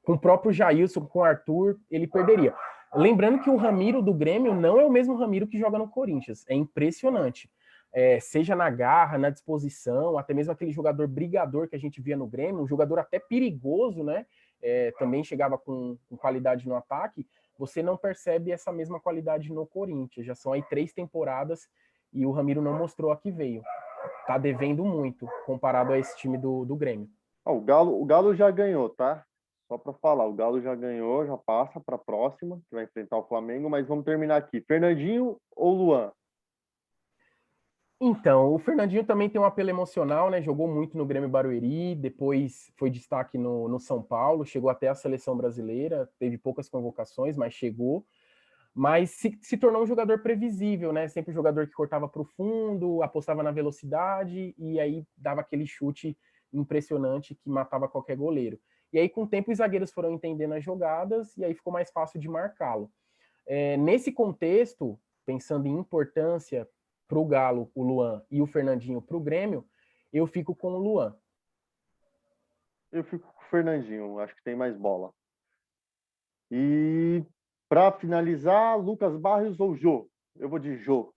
com o próprio Jailson, com o Arthur, ele perderia. Lembrando que o Ramiro do Grêmio não é o mesmo Ramiro que joga no Corinthians. É impressionante. Seja na garra, na disposição, até mesmo aquele jogador brigador que a gente via no Grêmio, um jogador até perigoso, né? Também chegava com qualidade no ataque. Você não percebe essa mesma qualidade no Corinthians. Já são aí 3 temporadas e o Ramiro não mostrou a que veio. Tá devendo muito comparado a esse time do Grêmio. O Galo já ganhou, tá? Só para falar, o Galo já ganhou, já passa para a próxima, que vai enfrentar o Flamengo, mas vamos terminar aqui. Fernandinho ou Luan? Então, o Fernandinho também tem um apelo emocional, né? Jogou muito no Grêmio Barueri, depois foi destaque no São Paulo, chegou até a seleção brasileira, teve poucas convocações, mas chegou. Mas se tornou um jogador previsível, né? Sempre um jogador que cortava para o fundo, apostava na velocidade e aí dava aquele chute impressionante que matava qualquer goleiro. E aí, com o tempo, os zagueiros foram entendendo as jogadas e aí ficou mais fácil de marcá-lo. Nesse contexto, pensando em importância para o Galo, o Luan, e o Fernandinho para o Grêmio, eu fico com o Luan. Eu fico com o Fernandinho, acho que tem mais bola. E para finalizar, Lucas Barrios ou Jô? Eu vou de Jô.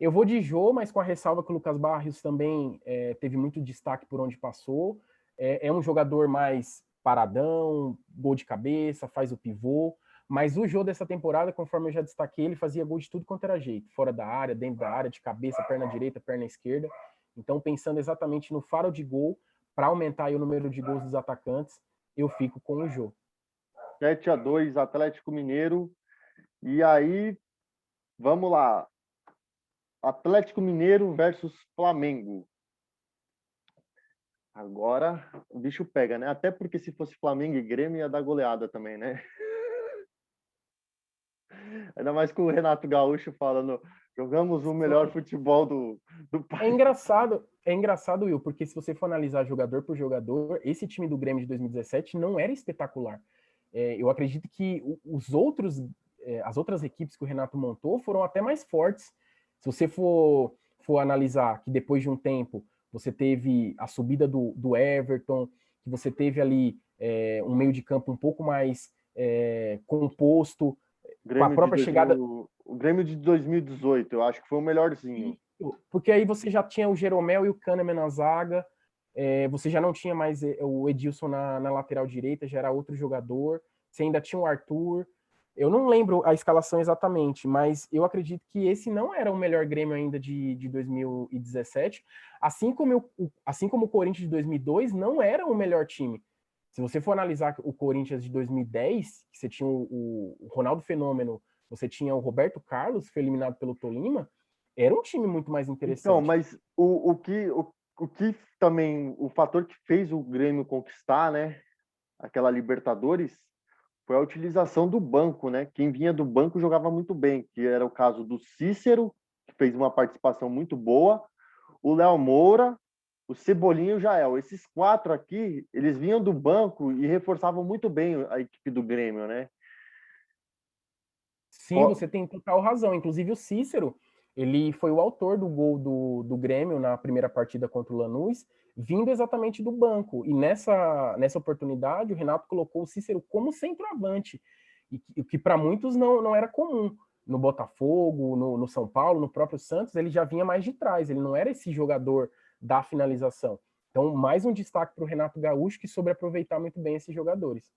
Eu vou de Jô, mas com a ressalva que o Lucas Barrios também teve muito destaque por onde passou. É um jogador mais paradão, gol de cabeça, faz o pivô. Mas o Jô dessa temporada, conforme eu já destaquei, ele fazia gol de tudo quanto era jeito. Fora da área, dentro da área, de cabeça, perna direita, perna esquerda. Então, pensando exatamente no faro de gol, para aumentar aí o número de gols dos atacantes, eu fico com o Jô. 7-2 Atlético Mineiro. E aí, vamos lá. Atlético Mineiro versus Flamengo. Agora o bicho pega, né? Até porque se fosse Flamengo e Grêmio ia dar goleada também, né? Ainda mais com o Renato Gaúcho falando, jogamos o melhor futebol do país. É engraçado, Will, porque se você for analisar jogador por jogador, esse time do Grêmio de 2017 não era espetacular. Eu acredito que as outras equipes que o Renato montou foram até mais fortes. Se você for analisar que depois de um tempo você teve a subida do Everton, que você teve ali um meio de campo um pouco mais composto, Com a Grêmio de própria chegada. 2000, o Grêmio de 2018, eu acho que foi o melhorzinho. Porque aí você já tinha o Jeromel e o Kahneman na zaga, você já não tinha mais o Edilson na lateral direita, já era outro jogador, você ainda tinha o Arthur. Eu não lembro a escalação exatamente, mas eu acredito que esse não era o melhor Grêmio ainda de 2017, assim como o Corinthians de 2002 não era o melhor time. Se você for analisar o Corinthians de 2010, que você tinha o Ronaldo Fenômeno, você tinha o Roberto Carlos, que foi eliminado pelo Tolima, era um time muito mais Então, interessante. mas o que também, o fator que fez o Grêmio conquistar, né, aquela Libertadores, foi a utilização do banco, né? Quem vinha do banco jogava muito bem, que era o caso do Cícero, que fez uma participação muito boa, o Léo Moura, o Cebolinha e o Jael. Esses quatro aqui, eles vinham do banco e reforçavam muito bem a equipe do Grêmio, né? Sim, você tem total razão. Inclusive o Cícero, ele foi o autor do gol do Grêmio na primeira partida contra o Lanús, vindo exatamente do banco. E nessa oportunidade, o Renato colocou o Cícero como centroavante, o que para muitos não era comum. No Botafogo, no São Paulo, no próprio Santos, ele já vinha mais de trás, ele não era esse jogador da finalização. Então, mais um destaque para o Renato Gaúcho, que soube aproveitar muito bem esses jogadores.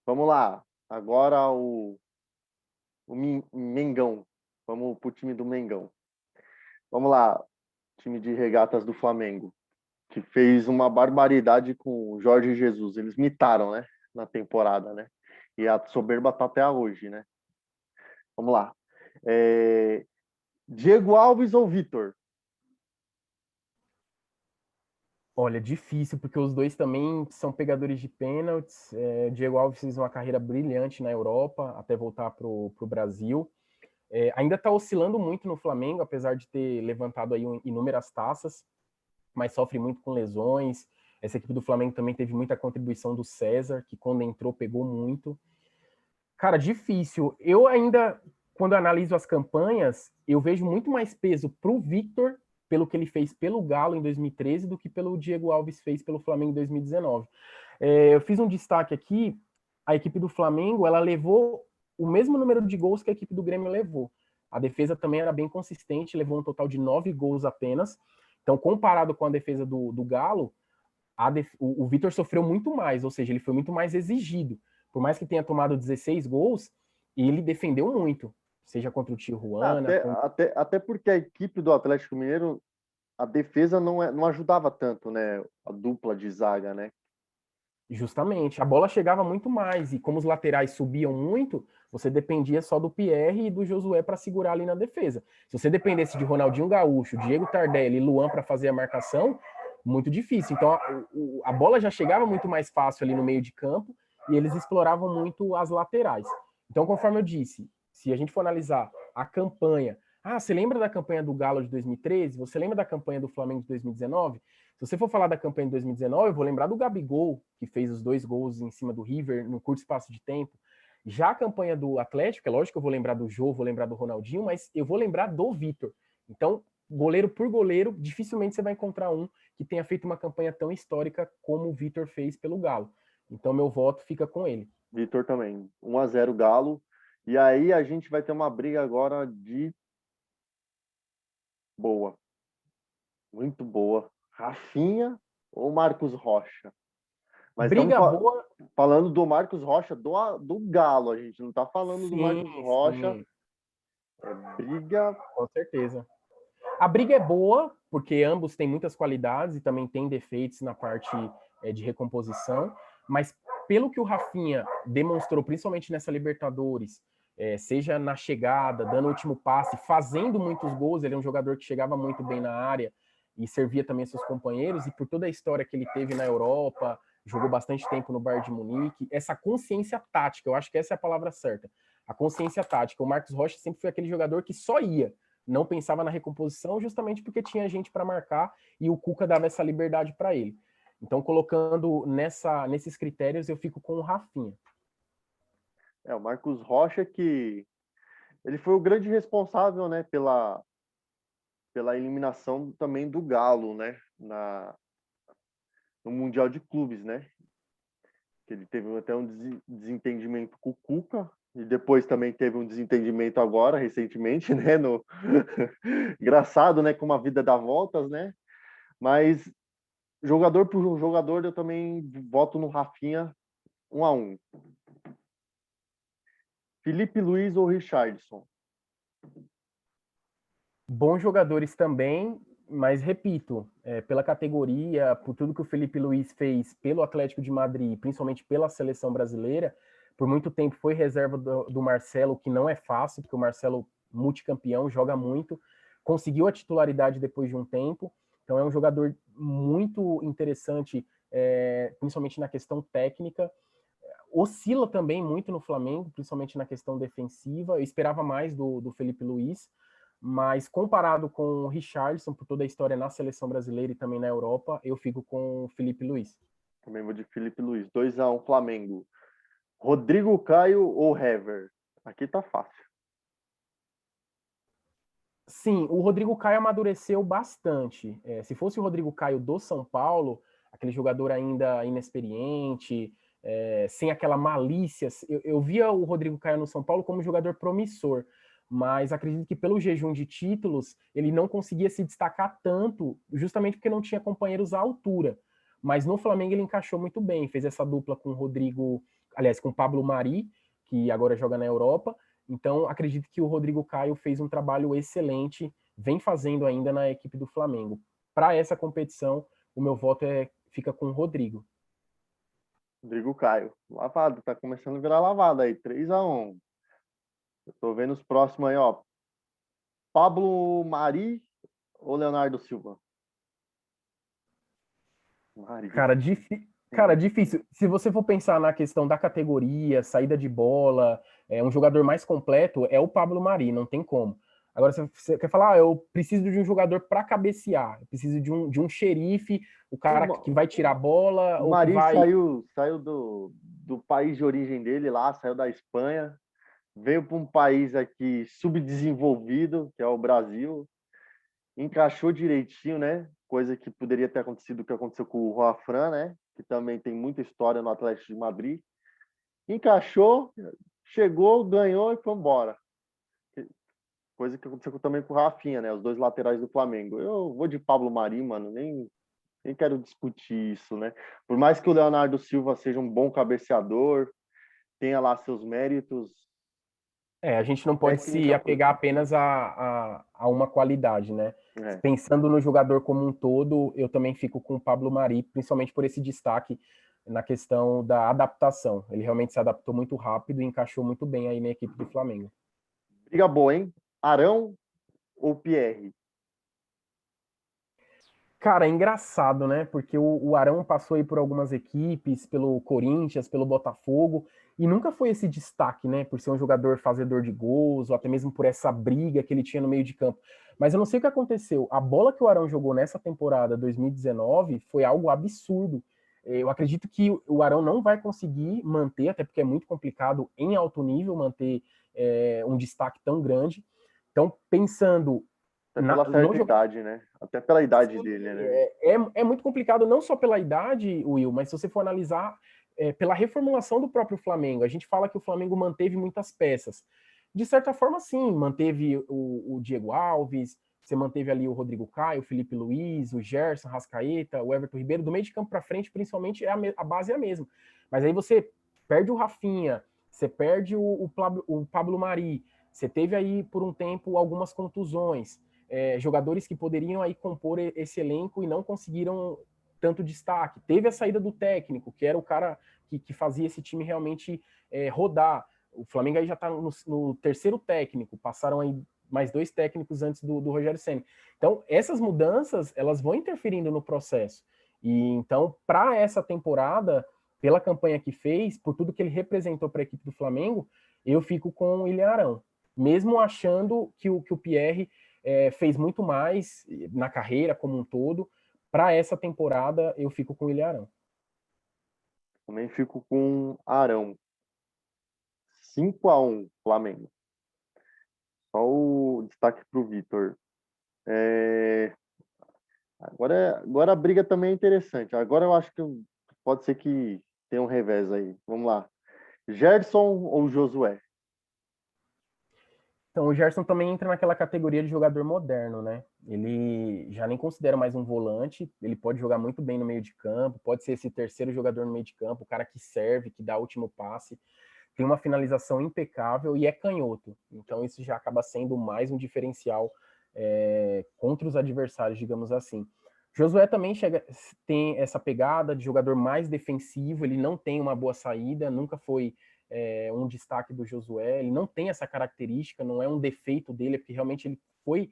Vamos lá. Agora o Mengão. Vamos pro time do Mengão. Vamos lá, time de regatas do Flamengo, que fez uma barbaridade com o Jorge Jesus. Eles mitaram, né, na temporada, né? E a soberba tá até hoje, né? Vamos lá. Diego Alves ou Vitor? Olha, difícil, porque os dois também são pegadores de pênaltis. Diego Alves fez uma carreira brilhante na Europa, até voltar para o Brasil. Ainda está oscilando muito no Flamengo, apesar de ter levantado aí inúmeras taças, mas sofre muito com lesões. Essa equipe do Flamengo também teve muita contribuição do César, que quando entrou pegou muito. Cara, difícil. Eu ainda, quando analiso as campanhas, eu vejo muito mais peso pro Victor, pelo que ele fez pelo Galo em 2013, do que pelo Diego Alves fez pelo Flamengo em 2019. Eu fiz um destaque aqui, a equipe do Flamengo, ela levou o mesmo número de gols que a equipe do Grêmio levou. A defesa também era bem consistente, levou um total de 9 gols apenas. Então, comparado com a defesa do Galo, o Vitor sofreu muito mais, ou seja, ele foi muito mais exigido. Por mais que tenha tomado 16 gols, ele defendeu muito, seja contra o Tijuana. Até porque a equipe do Atlético Mineiro, a defesa não ajudava tanto, né? A dupla de zaga, né? Justamente, a bola chegava muito mais, e como os laterais subiam muito, você dependia só do Pierre e do Josué para segurar ali na defesa. Se você dependesse de Ronaldinho Gaúcho, Diego Tardelli e Luan para fazer a marcação, muito difícil. Então a bola já chegava muito mais fácil ali no meio de campo e eles exploravam muito as laterais. Então, conforme eu disse, se a gente for analisar a campanha, você lembra da campanha do Galo de 2013? Você lembra da campanha do Flamengo de 2019? Se você for falar da campanha de 2019, eu vou lembrar do Gabigol, que fez os 2 gols em cima do River no curto espaço de tempo. Já a campanha do Atlético, é lógico que eu vou lembrar do Jô, vou lembrar do Ronaldinho, mas eu vou lembrar do Vitor. Então, goleiro por goleiro, dificilmente você vai encontrar um que tenha feito uma campanha tão histórica como o Vitor fez pelo Galo. Então, meu voto fica com ele. Vitor também. 1-0 Galo. E aí a gente vai ter uma briga agora de boa. Muito boa. Rafinha ou Marcos Rocha? Mas estamos Briga boa, falando do Marcos Rocha do Galo. A gente não está falando do sim, Marcos Rocha. sim, Briga. com certeza. A briga é boa, porque ambos têm muitas qualidades e também têm defeitos na parte de recomposição, mas pelo que o Rafinha demonstrou, principalmente nessa Libertadores, seja na chegada, dando o último passe, fazendo muitos gols, ele é um jogador que chegava muito bem na área e servia também seus companheiros, e por toda a história que ele teve na Europa, jogou bastante tempo no Bayern de Munique, essa consciência tática, eu acho que essa é a palavra certa, a consciência tática. O Marcos Rocha sempre foi aquele jogador que só ia, não pensava na recomposição, justamente porque tinha gente para marcar e o Cuca dava essa liberdade para ele. Então, colocando nesses critérios, eu fico com o Rafinha. O Marcos Rocha, que ele foi o grande responsável, né, pela eliminação também do Galo, né, no Mundial de Clubes, né? Que ele teve até um desentendimento com o Cuca, E depois também teve um desentendimento agora, recentemente, né? No... Engraçado, né? Como a vida dá voltas, né? Mas jogador por jogador, eu também voto no Rafinha 1-1. Felipe Luiz ou Richarlison? Bons jogadores também, mas repito, pela categoria, por tudo que o Felipe Luiz fez pelo Atlético de Madrid, principalmente pela seleção brasileira, por muito tempo foi reserva do Marcelo, que não é fácil, porque o Marcelo, multicampeão, joga muito, conseguiu a titularidade depois de um tempo, então é um jogador muito interessante, principalmente na questão técnica. Oscila também muito no Flamengo, principalmente na questão defensiva. Eu esperava mais do Felipe Luiz, mas comparado com o Richarlison, por toda a história na seleção brasileira e também na Europa, eu fico com o Felipe Luiz. Também vou de Felipe Luiz. 2-1 Flamengo. Rodrigo Caio ou Hever? Aqui tá fácil. Sim, o Rodrigo Caio amadureceu bastante. Se fosse o Rodrigo Caio do São Paulo, aquele jogador ainda inexperiente, sem aquela malícia. Eu via o Rodrigo Caio no São Paulo como um jogador promissor, mas acredito que pelo jejum de títulos ele não conseguia se destacar tanto, justamente porque não tinha companheiros à altura. Mas no Flamengo ele encaixou muito bem, fez essa dupla com o Rodrigo, aliás, com o Pablo Mari, que agora joga na Europa. Então, acredito que o Rodrigo Caio fez um trabalho excelente, vem fazendo ainda na equipe do Flamengo. Para essa competição, o meu voto fica com o Rodrigo. Rodrigo Caio. Lavado, tá começando a virar lavada aí. 3-1. Eu tô vendo os próximos aí, ó. Pablo Mari ou Leonardo Silva? Mari. Cara, difícil. Se você for pensar na questão da categoria, saída de bola, um jogador mais completo é o Pablo Mari, não tem como. Agora, você quer falar, eu preciso de um jogador para cabecear, eu preciso de um xerife, o cara que vai tirar a bola, O ou que Mari vai. saiu do país de origem dele lá, saiu da Espanha, veio para um país aqui subdesenvolvido, que é o Brasil, encaixou direitinho, né? Coisa que poderia ter acontecido o que aconteceu com o Juan Fran, né? Que também tem muita história no Atlético de Madrid. Encaixou, chegou, ganhou e foi embora. Coisa que aconteceu também com o Rafinha, né? Os dois laterais do Flamengo. Eu vou de Pablo Mari, mano, nem quero discutir isso, né? Por mais que o Leonardo Silva seja um bom cabeceador, tenha lá seus méritos. A gente não pode se Técnica, apegar apenas a uma qualidade, né? é. Pensando no jogador como um todo, eu também fico com o Pablo Mari, principalmente por esse destaque na questão da adaptação. Ele realmente se adaptou muito rápido e encaixou muito bem aí na equipe do Flamengo. Briga boa, hein? Arão ou Pierre? Cara, é engraçado, né? Porque o Arão passou aí por algumas equipes, pelo Corinthians, pelo Botafogo, e nunca foi esse destaque, né? Por ser um jogador fazedor de gols, ou até mesmo por essa briga que ele tinha no meio de campo. Mas eu não sei o que aconteceu. A bola que o Arão jogou nessa temporada 2019 foi algo absurdo. Eu acredito que o Arão não vai conseguir manter, até porque é muito complicado em alto nível manter um destaque tão grande. Então, pensando Até pela no certa jogador. idade, né? Até pela idade Sim, dele, né? é muito complicado, não só pela idade, Will, mas se você for analisar pela reformulação do próprio Flamengo. A gente fala que o Flamengo manteve muitas peças. De certa forma, sim, manteve o Diego Alves, você manteve ali o Rodrigo Caio, o Felipe Luiz, o Gerson, Rascaeta, o Everton Ribeiro. Do meio de campo para frente, principalmente, a base é a mesma. Mas aí você perde o Rafinha, você perde o Pablo Mari, você teve aí por um tempo algumas contusões. Jogadores que poderiam aí compor esse elenco e não conseguiram tanto destaque. Teve a saída do técnico, que era o cara que fazia esse time realmente rodar. O Flamengo aí já está no terceiro técnico, passaram aí mais 2 técnicos antes do Rogério Ceni. Então, essas mudanças, elas vão interferindo no processo. E então, para essa temporada, pela campanha que fez, por tudo que ele representou para a equipe do Flamengo, eu fico com o William Arão. Mesmo achando que o Pierre fez muito mais na carreira como um todo. Para essa temporada, eu fico com o William Arão. Também fico com Arão. 5-1 Flamengo. Só o destaque para o Vitor. Agora a briga também é interessante. Agora eu acho que pode ser que tenha um revés aí. Vamos lá. Gerson ou Josué? Então, o Gerson também entra naquela categoria de jogador moderno, né? Ele já nem considera mais um volante, ele pode jogar muito bem no meio de campo, pode ser esse terceiro jogador no meio de campo, o cara que serve, que dá o último passe, tem uma finalização impecável e é canhoto. Então, isso já acaba sendo mais um diferencial contra os adversários, digamos assim. Josué também tem essa pegada de jogador mais defensivo, ele não tem uma boa saída, nunca foi um destaque do Josué, ele não tem essa característica, não é um defeito dele, é porque realmente ele foi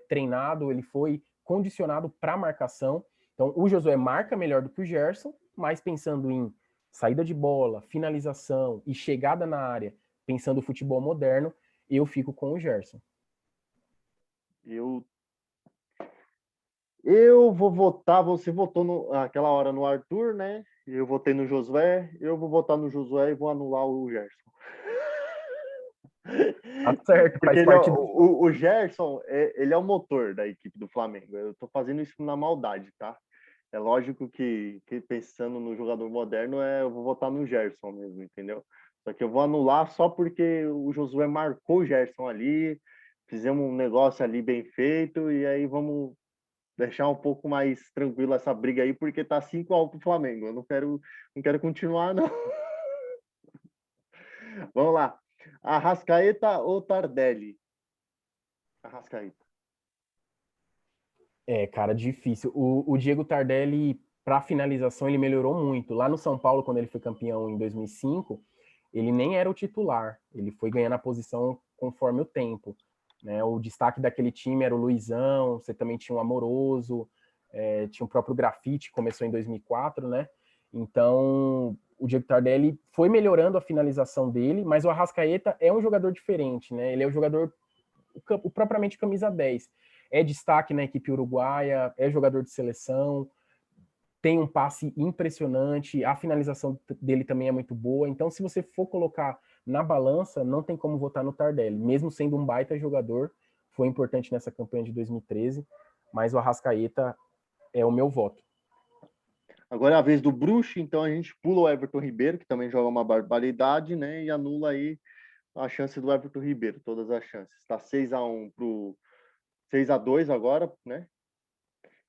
treinado, ele foi condicionado para marcação. Então, o Josué marca melhor do que o Gerson, mas pensando em saída de bola, finalização e chegada na área, pensando no futebol moderno, eu fico com o Gerson. Eu vou votar, você votou naquela hora no Arthur, né? Eu votei no Josué, eu vou votar no Josué e vou anular o Gerson. Tá certo, Porque faz ele é, parte do jogo. o Gerson, ele é o motor da equipe do Flamengo. Eu tô fazendo isso na maldade, tá? É lógico que pensando no jogador moderno, eu vou votar no Gerson mesmo, entendeu? Só que eu vou anular só porque o Josué marcou o Gerson ali, fizemos um negócio ali bem feito, e aí vamos deixar um pouco mais tranquilo essa briga aí, porque tá 5-1 pro Flamengo. Eu não quero continuar, não. Vamos lá. Arrascaeta ou Tardelli? Arrascaeta. Cara, difícil. O Diego Tardelli, para finalização, ele melhorou muito. Lá no São Paulo, quando ele foi campeão em 2005, ele nem era o titular. Ele foi ganhando a posição conforme o tempo. Né? O destaque daquele time era o Luizão, você também tinha o Amoroso, tinha o próprio Grafite, começou em 2004, né? Então, o Diego Tardelli foi melhorando a finalização dele, mas o Arrascaeta é um jogador diferente, né? Ele é o jogador, o propriamente camisa 10. É destaque na equipe uruguaia, é jogador de seleção, tem um passe impressionante, a finalização dele também é muito boa. Então, se você for colocar na balança, não tem como votar no Tardelli, mesmo sendo um baita jogador, foi importante nessa campanha de 2013, mas o Arrascaeta é o meu voto. Agora é a vez do Bruxo, então a gente pula o Everton Ribeiro, que também joga uma barbaridade, né? E anula aí a chance do Everton Ribeiro, todas as chances. Está 6-1 pro 6-2 agora, né?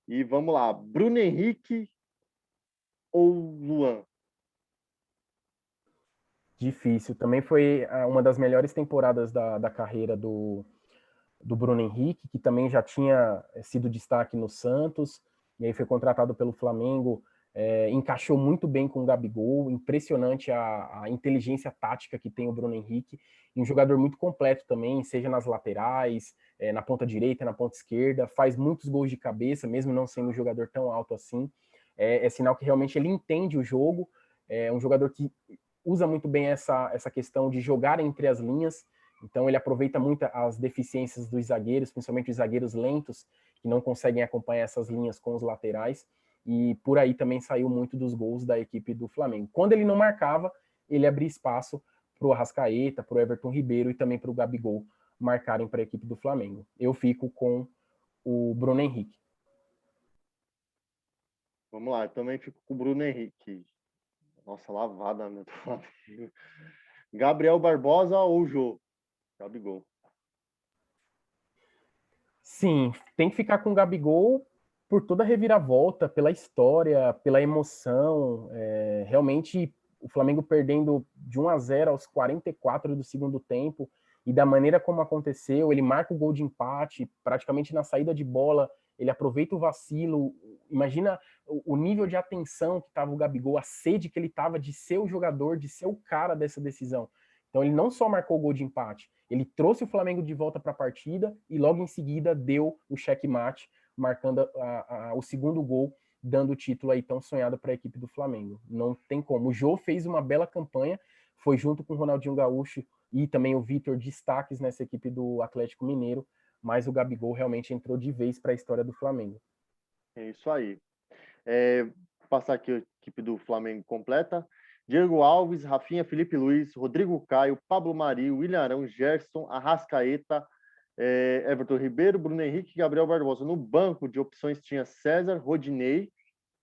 E vamos lá, Bruno Henrique ou Luan? Difícil. Também foi uma das melhores temporadas da carreira do Bruno Henrique, que também já tinha sido destaque no Santos, e aí foi contratado pelo Flamengo, encaixou muito bem com o Gabigol, impressionante a inteligência tática que tem o Bruno Henrique, e um jogador muito completo também, seja nas laterais, na ponta direita, na ponta esquerda, faz muitos gols de cabeça, mesmo não sendo um jogador tão alto assim, é sinal que realmente ele entende o jogo, é um jogador que usa muito bem essa questão de jogar entre as linhas, então ele aproveita muito as deficiências dos zagueiros, principalmente os zagueiros lentos, que não conseguem acompanhar essas linhas com os laterais, e por aí também saiu muito dos gols da equipe do Flamengo. Quando ele não marcava, ele abria espaço para o Arrascaeta, para o Everton Ribeiro e também para o Gabigol marcarem para a equipe do Flamengo. Eu fico com o Bruno Henrique. Vamos lá, eu também fico com o Bruno Henrique. Nossa, lavada, meu do Flamengo. Gabriel Barbosa ou Jô? Gabigol. Sim, tem que ficar com o Gabigol por toda a reviravolta, pela história, pela emoção. Realmente, o Flamengo perdendo de 1-0 aos 44 do segundo tempo, e da maneira como aconteceu, ele marca o gol de empate, praticamente na saída de bola, ele aproveita o vacilo. Imagina o nível de atenção que estava o Gabigol, a sede que ele estava de ser o jogador, de ser o cara dessa decisão. Então ele não só marcou o gol de empate, ele trouxe o Flamengo de volta para a partida e logo em seguida deu o checkmate, marcando o segundo gol, dando o título aí tão sonhado para a equipe do Flamengo. Não tem como. O Jô fez uma bela campanha, foi junto com o Ronaldinho Gaúcho e também o Vitor destaques nessa equipe do Atlético Mineiro, mas o Gabigol realmente entrou de vez para a história do Flamengo. É isso aí. Passar aqui a equipe do Flamengo completa. Diego Alves, Rafinha, Felipe Luiz, Rodrigo Caio, Pablo Mari, William Arão, Gerson, Arrascaeta, Everton Ribeiro, Bruno Henrique e Gabriel Barbosa. No banco de opções tinha César, Rodinei,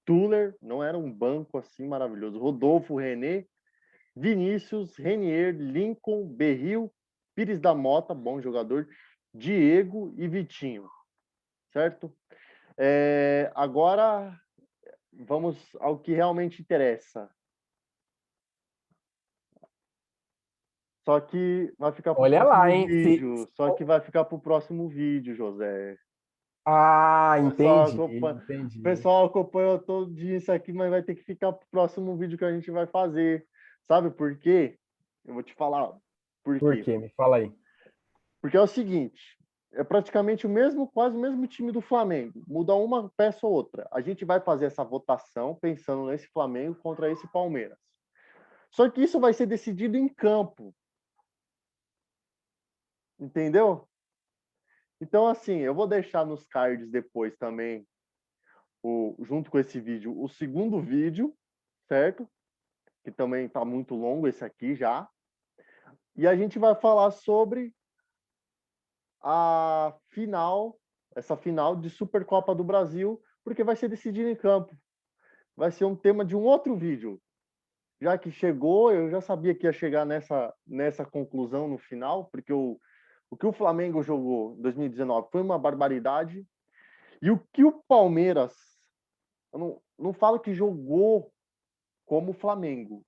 Tuller, não era um banco assim maravilhoso, Rodolfo, René, Vinícius, Renier, Lincoln, Berril, Pires da Mota, bom jogador, Diego e Vitinho, certo? Agora, vamos ao que realmente interessa. Só que vai ficar para o Olha lá, próximo hein? vídeo. Só que vai ficar para o próximo vídeo, José. Ah, O pessoal entendi, acompanha, o entendi. pessoal acompanha todo dia isso aqui, mas vai ter que ficar para o próximo vídeo que a gente vai fazer. Sabe por quê? Eu vou te falar por Por quê. quê? Me fala aí. Porque é o seguinte, é praticamente o mesmo, quase o mesmo time do Flamengo. Muda uma peça ou outra. A gente vai fazer essa votação pensando nesse Flamengo contra esse Palmeiras. Só que isso vai ser decidido em campo. Entendeu? Então, assim, eu vou deixar nos cards depois também, junto com esse vídeo, o segundo vídeo, certo? Que também está muito longo esse aqui já. E a gente vai falar sobre a final, essa final de Supercopa do Brasil, porque vai ser decidido em campo. Vai ser um tema de um outro vídeo. Já que chegou, eu já sabia que ia chegar nessa conclusão no final, porque o que o Flamengo jogou em 2019 foi uma barbaridade. E o que o Palmeiras, eu não falo que jogou como o Flamengo,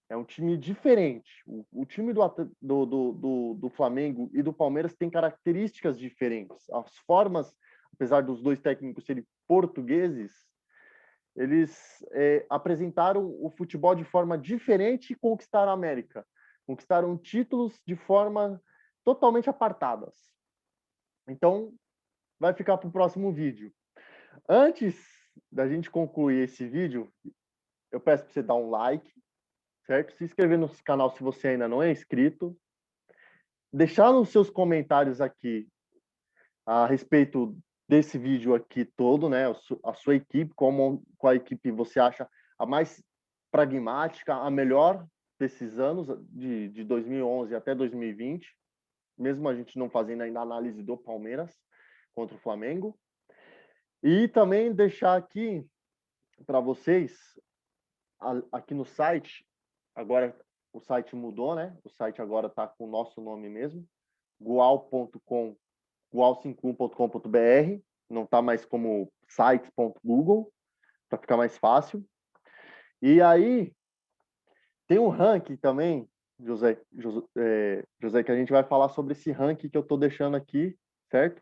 é um time diferente. O time do Flamengo e do Palmeiras tem características diferentes. As formas, apesar dos dois técnicos serem portugueses, eles apresentaram o futebol de forma diferente e conquistaram a América. Conquistaram títulos de forma totalmente apartadas. Então, vai ficar para o próximo vídeo. Antes da gente concluir esse vídeo, eu peço para você dar um like, certo? Se inscrever no canal se você ainda não é inscrito. Deixar nos seus comentários aqui a respeito desse vídeo aqui todo, né? A sua equipe, qual equipe você acha a mais pragmática, a melhor desses anos, de 2011 até 2020, mesmo a gente não fazendo ainda a análise do Palmeiras contra o Flamengo. E também deixar aqui para vocês, aqui no site, agora o site mudou, né? O site agora está com o nosso nome mesmo, gual.com, gual51.com.br, não está mais como sites.google, para ficar mais fácil. E aí, tem um ranking também, José, que a gente vai falar sobre esse ranking que eu estou deixando aqui, certo?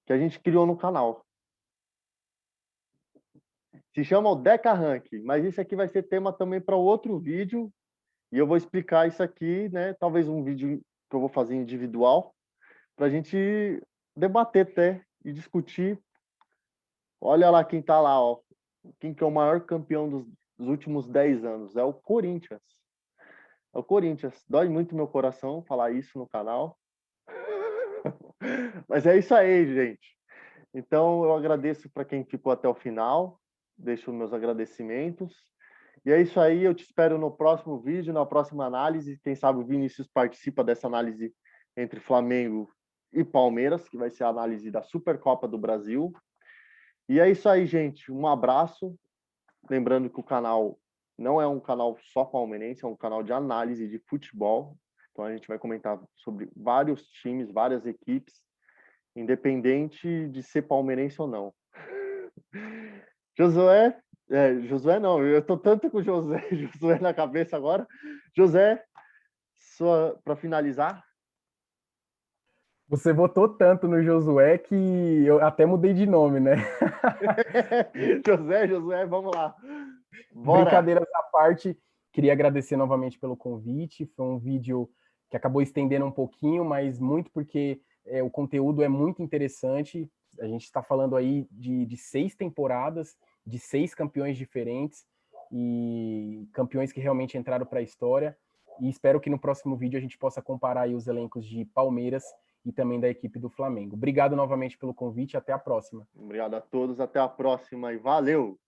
Que a gente criou no canal. Se chama o Deca Ranking, mas isso aqui vai ser tema também para outro vídeo, e eu vou explicar isso aqui, né? Talvez um vídeo que eu vou fazer individual, para a gente debater até e discutir. Olha lá quem está lá, ó. Quem que é o maior campeão dos últimos 10 anos? É o Corinthians. É o Corinthians. Dói muito meu coração falar isso no canal. Mas é isso aí, gente. Então, eu agradeço para quem ficou até o final. Deixo meus agradecimentos. E é isso aí. Eu te espero no próximo vídeo, na próxima análise. Quem sabe o Vinícius participa dessa análise entre Flamengo e Palmeiras, que vai ser a análise da Supercopa do Brasil. E é isso aí, gente. Um abraço. Lembrando que o canal não é um canal só palmeirense, é um canal de análise de futebol. Então a gente vai comentar sobre vários times, várias equipes, independente de ser palmeirense ou não. Josué não, eu estou tanto com Josué na cabeça agora. José, para finalizar. Você votou tanto no Josué que eu até mudei de nome, né? Josué, vamos lá. Bora! Brincadeiras à parte, queria agradecer novamente pelo convite. Foi um vídeo que acabou estendendo um pouquinho, mas muito porque o conteúdo é muito interessante. A gente está falando aí de 6 temporadas, de 6 campeões diferentes e campeões que realmente entraram para a história. E espero que no próximo vídeo a gente possa comparar aí os elencos de Palmeiras e também da equipe do Flamengo. Obrigado novamente pelo convite, até a próxima. Obrigado a todos, até a próxima e valeu!